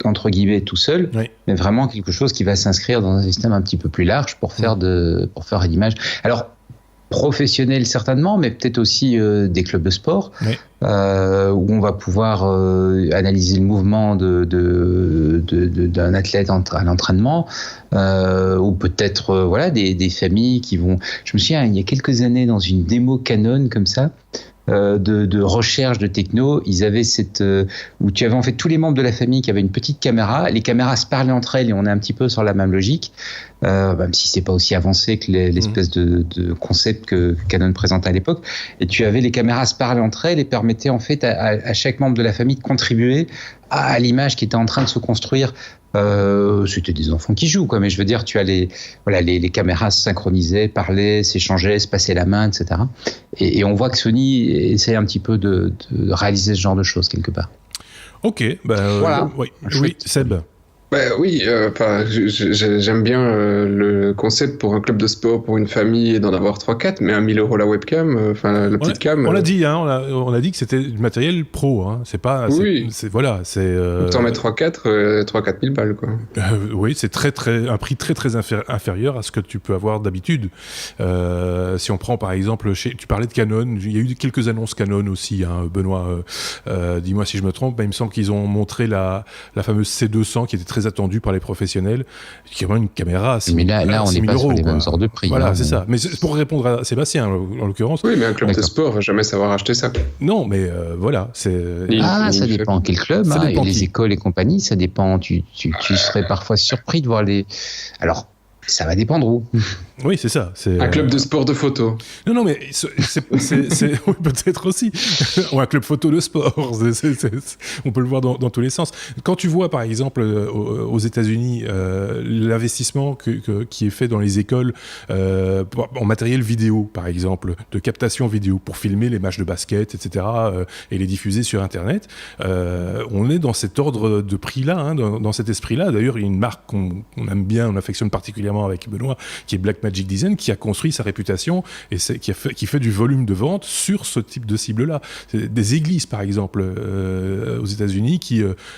entre guillemets tout seul, mais vraiment quelque chose qui va s'inscrire dans un système un petit peu plus large pour faire l'image. Alors professionnel certainement, mais peut-être aussi des clubs de sport où on va pouvoir analyser le mouvement d'un athlète à l'entraînement, ou peut-être des familles qui vont. Je me souviens il y a quelques années dans une démo Canon comme ça. De recherche de techno, ils avaient où tu avais en fait tous les membres de la famille qui avaient une petite caméra, les caméras se parlaient entre elles et on est un petit peu sur la même logique, même si c'est pas aussi avancé que l'espèce de concept que Canon présentait à l'époque, et tu avais les caméras se parlaient entre elles et permettaient en fait à chaque membre de la famille de contribuer à l'image qui était en train de se construire. C'était des enfants qui jouent, quoi, mais je veux dire, tu as les caméras se synchronisaient, parlaient, s'échangeaient, se passaient la main, etc. Et on voit que Sony essaie un petit peu de réaliser ce genre de choses quelque part. Ok, voilà. Oui, Seb. Oui, j'aime bien le concept pour un club de sport, pour une famille, d'en avoir 3-4, mais à 1 000 € la webcam, la petite cam. On l'a dit, hein, on a dit que c'était du matériel pro, hein, c'est pas. Oui. Autant mettre 3-4 000 balles, quoi. Oui, c'est un prix très très inférieur à ce que tu peux avoir d'habitude. Si on prend par exemple, tu parlais de Canon, il y a eu quelques annonces Canon aussi, hein, Benoît, dis-moi si je me trompe, il me semble qu'ils ont montré la fameuse C200 qui était très attendu par les professionnels, qui est vraiment une caméra. Mais là on n'est pas sur les mêmes sortes de prix. Voilà, c'est ça. Mais c'est pour répondre à Sébastien, en l'occurrence. Oui, mais un club de sport va jamais savoir acheter ça. Non, mais voilà. Ça dépend quel club, hein, et les écoles et compagnie, ça dépend. Tu serais parfois surpris de voir les. Alors, ça va dépendre où. Oui, c'est ça. Un club de sport de photo. Non, mais c'est oui, peut-être aussi. Ou un club photo de sport. On peut le voir dans tous les sens. Quand tu vois, par exemple, aux États-Unis, l'investissement qui est fait dans les écoles en matériel vidéo, par exemple, de captation vidéo pour filmer les matchs de basket, etc., et les diffuser sur Internet, on est dans cet ordre de prix-là, hein, dans cet esprit-là. D'ailleurs, il y a une marque qu'on aime bien, on affectionne particulièrement avec Benoît, qui est Blackmagic Design, qui a construit sa réputation et qui fait du volume de vente sur ce type de cible-là. C'est des églises, par exemple, aux États-Unis,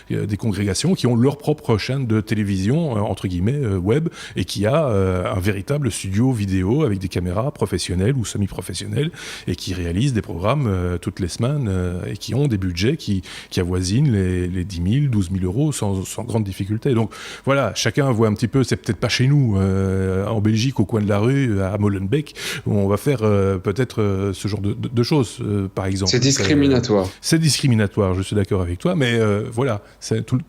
des congrégations qui ont leur propre chaîne de télévision, entre guillemets, web, et qui a un véritable studio vidéo avec des caméras professionnelles ou semi-professionnelles et qui réalisent des programmes toutes les semaines et qui ont des budgets qui avoisinent les 10 000, 12 000 euros sans grande difficulté. Donc voilà, chacun voit un petit peu, c'est peut-être pas chez nous, en Belgique, au coin de la rue, à Molenbeek, où on va faire peut-être ce genre de choses, par exemple. C'est discriminatoire. C'est discriminatoire, je suis d'accord avec toi, mais voilà,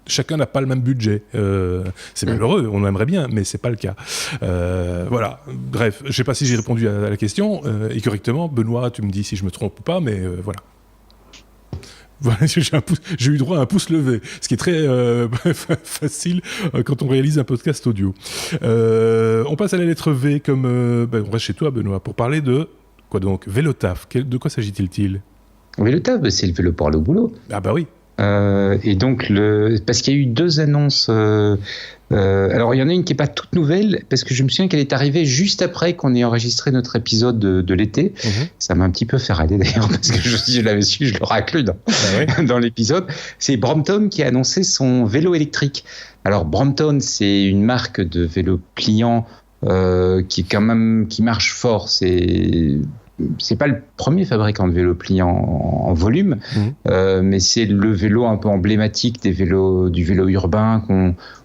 chacun n'a pas le même budget. C'est malheureux, on aimerait bien, mais c'est pas le cas. Voilà, bref, je sais pas si j'ai répondu à la question, et correctement. Benoît, tu me dis si je me trompe ou pas, mais voilà. Voilà, j'ai eu droit à un pouce levé, ce qui est très facile quand on réalise un podcast audio. On passe à la lettre V, comme on reste chez toi, Benoît, pour parler de quoi donc? Vélotaf. De quoi s'agit-il? Vélotaf, c'est le vélo pour le boulot. Ah bah oui. Et donc, parce qu'il y a eu 2 annonces. Alors, il y en a une qui n'est pas toute nouvelle, parce que je me souviens qu'elle est arrivée juste après qu'on ait enregistré notre épisode de l'été. Ça m'a un petit peu fait râler d'ailleurs, parce que si je l'avais su, je l'aurais inclus dans l'épisode. C'est Brompton qui a annoncé son vélo électrique. Alors, Brompton, c'est une marque de vélo pliant qui marche fort. C'est pas le premier fabricant de vélos pliants en volume, mais c'est le vélo un peu emblématique du vélo urbain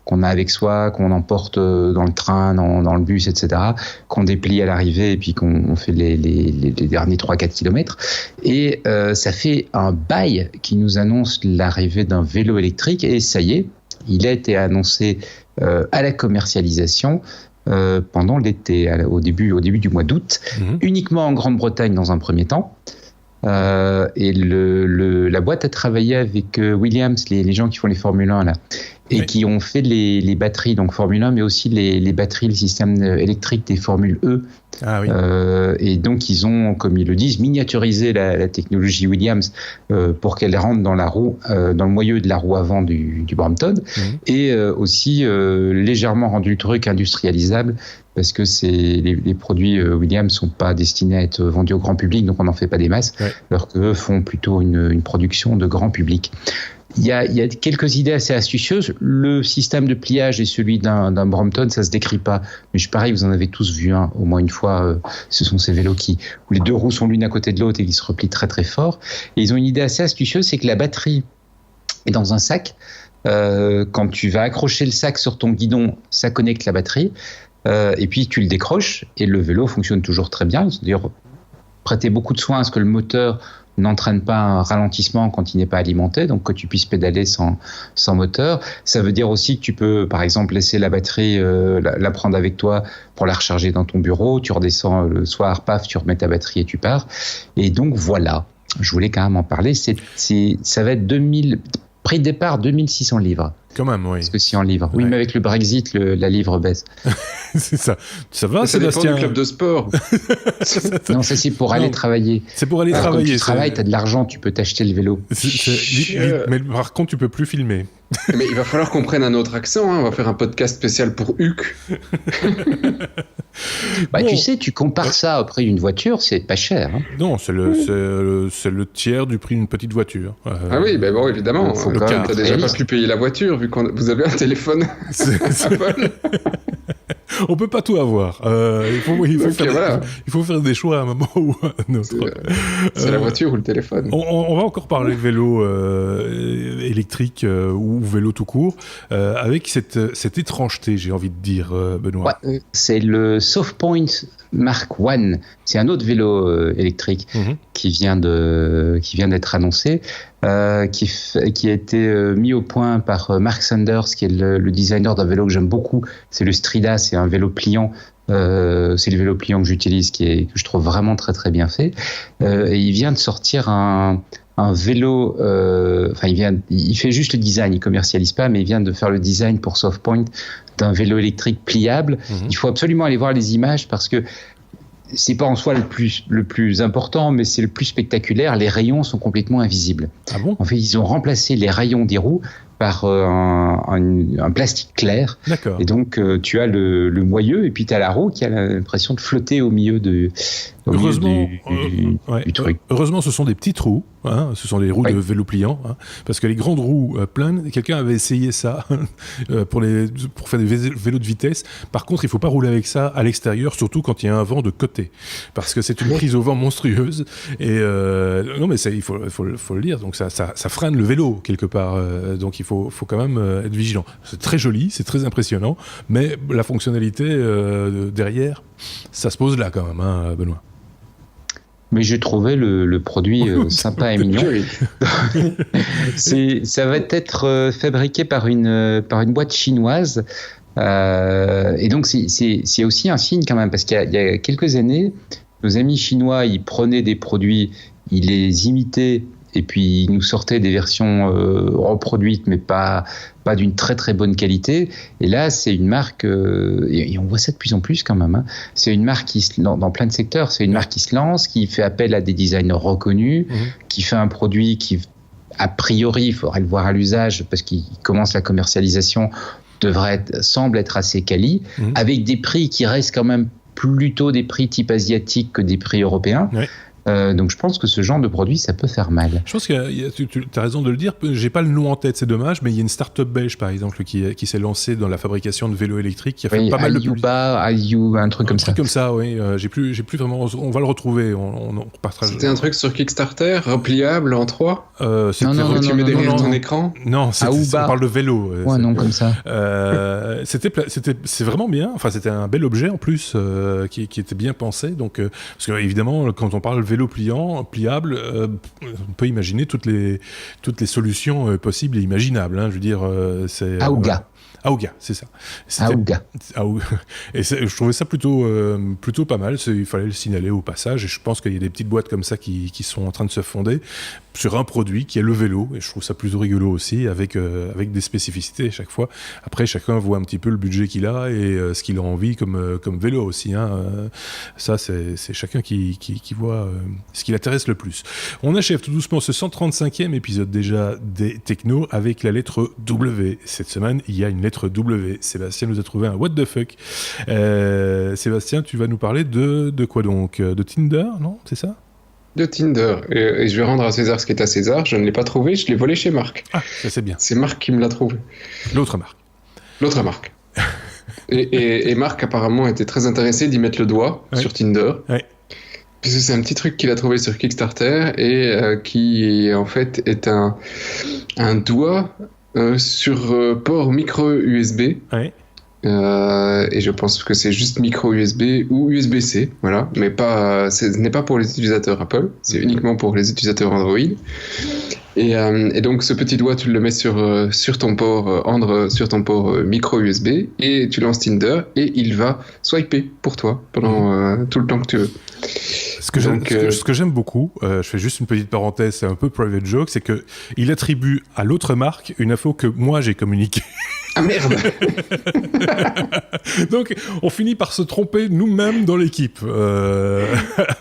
qu'on a avec soi, qu'on emporte dans le train, dans le bus, etc., qu'on déplie à l'arrivée et puis qu'on fait les derniers 3-4 kilomètres. Et ça fait un bail qui nous annonce l'arrivée d'un vélo électrique, et ça y est, il a été annoncé à la commercialisation pendant l'été, au début du mois d'août, uniquement en Grande-Bretagne dans un premier temps. Et la boîte a travaillé avec Williams, les gens qui font les Formule 1 là, et qui ont fait les batteries, donc Formule 1, mais aussi les batteries, le système électrique des Formule E. Ah oui. Et donc ils ont, comme ils le disent, miniaturisé la technologie Williams pour qu'elle rentre dans la roue, dans le moyeu de la roue avant du Brompton, et aussi légèrement rendu le truc industrialisable, parce que les produits Williams sont pas destinés à être vendus au grand public, donc on n'en fait pas des masses, alors qu'eux font plutôt une production de grand public. Il y a quelques idées assez astucieuses. Le système de pliage est celui d'un Brompton, ça se décrit pas, mais je parie que vous en avez tous vu un au moins une fois. Ce sont ces vélos où les 2 roues sont l'une à côté de l'autre et qui se replient très très fort. Et ils ont une idée assez astucieuse, c'est que la batterie est dans un sac. Quand tu vas accrocher le sac sur ton guidon, ça connecte la batterie. Et puis tu le décroches et le vélo fonctionne toujours très bien. Ils ont d'ailleurs prêté beaucoup de soin à ce que le moteur n'entraîne pas un ralentissement quand il n'est pas alimenté, donc que tu puisses pédaler sans moteur. Ça veut dire aussi que tu peux, par exemple, laisser la batterie, la prendre avec toi pour la recharger dans ton bureau. Tu redescends le soir, paf, tu remets ta batterie et tu pars. Et donc voilà, je voulais quand même en parler. Ça va être prix de départ 2600 livres. Quand même, oui. Parce que si en livre. Oui, mais avec le Brexit, la livre baisse. C'est ça. Ça va, ça dépend du club de sport. Non, ça c'est pour aller travailler. C'est pour aller travailler. Quand tu travailles, tu as de l'argent, tu peux t'acheter le vélo. Mais par contre, tu peux plus filmer. Mais il va falloir qu'on prenne un autre accent. On va faire un podcast spécial pour Huc. Tu sais, tu compares ça au prix d'une voiture, c'est pas cher. Non, c'est le tiers du prix d'une petite voiture. Ah oui, bon, évidemment. Tu n'as déjà pas pu payer la voiture vu que vous avez un téléphone Apple. On peut pas tout avoir. Il faut faire des choix à un moment ou à un autre. C'est la voiture ou le téléphone. On va encore parler de vélo électrique ou vélo tout court, avec cette étrangeté, j'ai envie de dire, Benoît. Ouais, c'est le SoftPoint Mark I. C'est un autre vélo électrique qui vient d'être annoncé, qui a été mis au point par Mark Sanders, qui est le designer d'un vélo que j'aime beaucoup. C'est le Strida, c'est un vélo pliant. C'est le vélo pliant que j'utilise, que je trouve vraiment très très bien fait. Et il vient de sortir un vélo. Il fait juste le design, il commercialise pas, mais il vient de faire le design pour SoftPoint d'un vélo électrique pliable. Il faut absolument aller voir les images parce que c'est pas en soi le plus important, mais c'est le plus spectaculaire. Les rayons sont complètement invisibles. Ah bon ? En fait, ils ont remplacé les rayons des roues par un plastique clair. D'accord. Et donc, tu as le moyeu et puis tu as la roue qui a l'impression de flotter au milieu du truc. Heureusement, ce sont des petites roues. Ce sont des roues de vélo pliant. Parce que les grandes roues pleines, quelqu'un avait essayé ça pour faire des vélos de vitesse. Par contre, il ne faut pas rouler avec ça à l'extérieur, surtout quand il y a un vent de côté. Parce que c'est une prise au vent monstrueuse. Et non, mais il faut le dire. Donc, ça freine le vélo, quelque part. Donc, il faut quand même être vigilant. C'est très joli, c'est très impressionnant. Mais la fonctionnalité derrière, ça se pose là quand même, Benoît. Mais j'ai trouvé le produit sympa et mignon. Ça va être fabriqué par une boîte chinoise. Et donc, c'est aussi un signe quand même, parce qu'il y a quelques années, nos amis chinois, ils prenaient des produits, ils les imitaient, et puis ils nous sortaient des versions reproduites, mais pas d'une très très bonne qualité. Et là, c'est une marque, et on voit ça de plus en plus quand même, c'est une marque dans plein de secteurs, c'est une marque qui se lance, qui fait appel à des designers reconnus, qui fait un produit qui a priori, il faudrait le voir à l'usage parce qu'il commence la commercialisation, semble être assez quali, avec des prix qui restent quand même plutôt des prix type asiatique que des prix européens. Ouais. Donc je pense que ce genre de produit, ça peut faire mal. Je pense que tu as raison de le dire, j'ai pas le nom en tête, c'est dommage, mais il y a une start-up belge par exemple qui s'est lancée dans la fabrication de vélos électriques, qui a fait pas mal de publicité. Un truc comme ça. Un truc comme ça, oui. J'ai plus vraiment, on va le retrouver, on partagera. C'était un truc sur Kickstarter, repliable en 3 non, tu mets derrière ton écran. Non, on parle de vélo. Non, comme ça. C'est vraiment bien, enfin c'était un bel objet en plus, qui était bien pensé, donc, parce que évidemment, quand on parle vélo pliable, on peut imaginer toutes les solutions possibles et imaginables. Je veux dire, c'est Aouga. Aouga, c'est ça. Aouga. Et je trouvais ça plutôt pas mal. Il fallait le signaler au passage. Et je pense qu'il y a des petites boîtes comme ça qui sont en train de se fonder sur un produit qui est le vélo. Et je trouve ça plutôt rigolo aussi, avec des spécificités à chaque fois. Après, chacun voit un petit peu le budget qu'il a et ce qu'il a envie comme vélo aussi. Ça, c'est chacun qui voit ce qui l'intéresse le plus. On achève tout doucement ce 135e épisode déjà des Technos avec la lettre W. Cette semaine, il y a une lettre W. Sébastien nous a trouvé un what the fuck. Sébastien, tu vas nous parler de quoi donc ? De Tinder, non ? C'est ça ? De Tinder. Et je vais rendre à César ce qui est à César. Je ne l'ai pas trouvé, je l'ai volé chez Marc. Ah, ça c'est bien. C'est Marc qui me l'a trouvé. L'autre Marc. et Marc apparemment était très intéressé d'y mettre le doigt sur Tinder. Ouais. Puisque c'est un petit truc qu'il a trouvé sur Kickstarter et qui en fait est un doigt sur port micro USB. Ouais. Et je pense que c'est juste micro USB ou USB-C, voilà, mais ce n'est pas pour les utilisateurs Apple, c'est uniquement pour les utilisateurs Android. Et donc ce petit doigt, tu le mets sur ton port sur ton port micro USB et tu lances Tinder et il va swiper pour toi pendant tout le temps que tu veux. Ce que j'aime beaucoup, je fais juste une petite parenthèse, c'est un peu private joke, c'est que il attribue à l'autre marque une info que moi j'ai communiquée. Ah merde. Donc on finit par se tromper nous-mêmes dans l'équipe.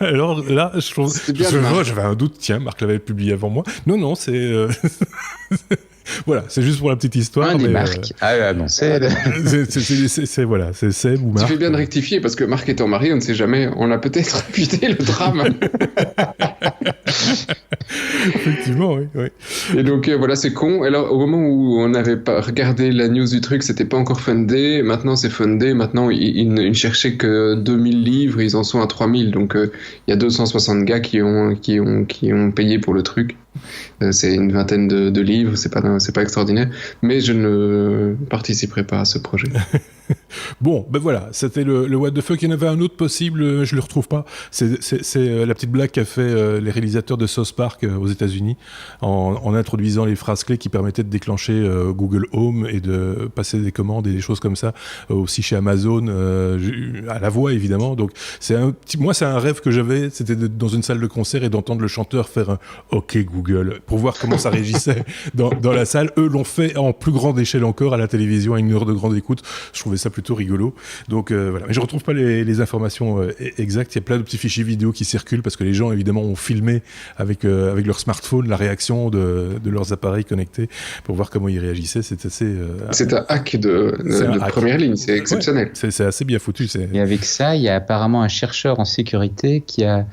Alors là, j'avais un doute. Tiens, Marc l'avait publié avant moi. Non, c'est voilà, c'est juste pour la petite histoire. Mais Marc. Non, c'est voilà, c'est Seb ou Marc. Tu fais bien de rectifier parce que Marc étant marié, on ne sait jamais. On a peut-être évité le drame. Effectivement, oui. Et donc voilà, c'est con. Alors au moment où on n'avait pas regardé la news du truc, c'était pas encore fundé. Maintenant c'est fundé. Maintenant ils ne cherchaient que 2000 livres, ils en sont à 3000. Donc il y a 260 gars qui ont payé pour le truc. C'est une vingtaine de livres, c'est pas extraordinaire, mais je ne participerai pas à ce projet. Bon, ben voilà, c'était le what the fuck. Il y en avait un autre possible, je le retrouve pas. C'est la petite blague qu'a fait les réalisateurs de South Park aux États-Unis en introduisant les phrases clés qui permettaient de déclencher Google Home et de passer des commandes et des choses comme ça, aussi chez Amazon, à la voix évidemment. Donc moi c'est un rêve que j'avais, c'était dans une salle de concert et d'entendre le chanteur faire un OK Google pour voir comment ça réagissait dans la salle. Eux l'ont fait en plus grande échelle encore à la télévision à une heure de grande écoute. Je trouvais ça plutôt rigolo. Donc voilà, mais je retrouve pas les informations exactes. Il y a plein de petits fichiers vidéo qui circulent parce que les gens évidemment ont filmé avec leur smartphone la réaction de leurs appareils connectés pour voir comment ils réagissaient. C'est assez. C'est un hack de première ligne. C'est exceptionnel. Ouais, c'est assez bien foutu. Et avec ça, il y a apparemment un chercheur en sécurité qui a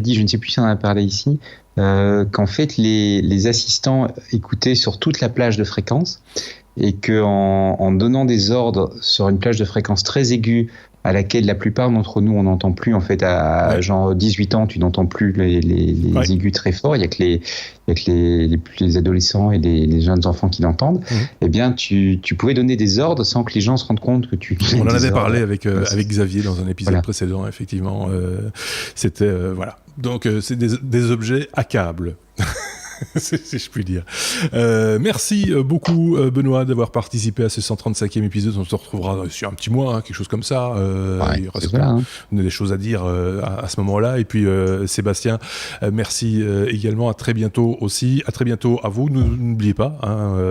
dit, je ne sais plus si on en a parlé ici, qu'en fait les assistants écoutaient sur toute la plage de fréquence et qu'en donnant des ordres sur une plage de fréquence très aiguë à laquelle la plupart d'entre nous on n'entend plus, en fait à genre 18 ans tu n'entends plus les aigus très forts, il y a que les adolescents et les jeunes enfants qui l'entendent. Eh bien tu pouvais donner des ordres sans que les gens se rendent compte que tu on en avait parlé avec Xavier dans un épisode précédent, effectivement. C'était voilà, donc c'est des objets hackables. Si je puis dire. Merci beaucoup Benoît d'avoir participé à ce 135e épisode. On se retrouvera sur un petit mois, quelque chose comme ça. Il reste des choses à dire à ce moment-là. Et puis Sébastien, merci également. À très bientôt aussi. À très bientôt à vous. N'oubliez pas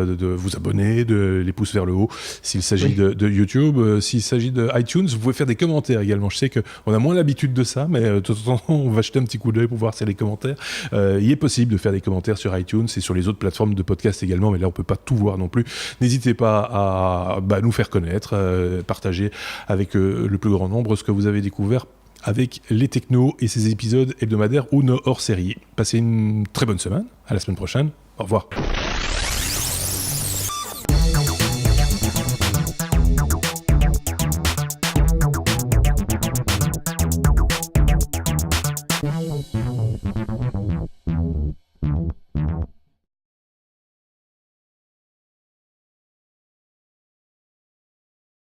de vous abonner, de les pouces vers le haut s'il s'agit de YouTube. S'il s'agit de iTunes, vous pouvez faire des commentaires également. Je sais qu'on a moins l'habitude de ça, mais de temps en temps on va jeter un petit coup d'œil pour voir s'il y a des commentaires. Il est possible de faire des commentaires commentaires sur iTunes et sur les autres plateformes de podcast également, mais là on peut pas tout voir non plus. N'hésitez pas à nous faire connaître, partager avec le plus grand nombre ce que vous avez découvert avec les technos et ces épisodes hebdomadaires ou nos hors-séries. Passez une très bonne semaine, à la semaine prochaine, au revoir.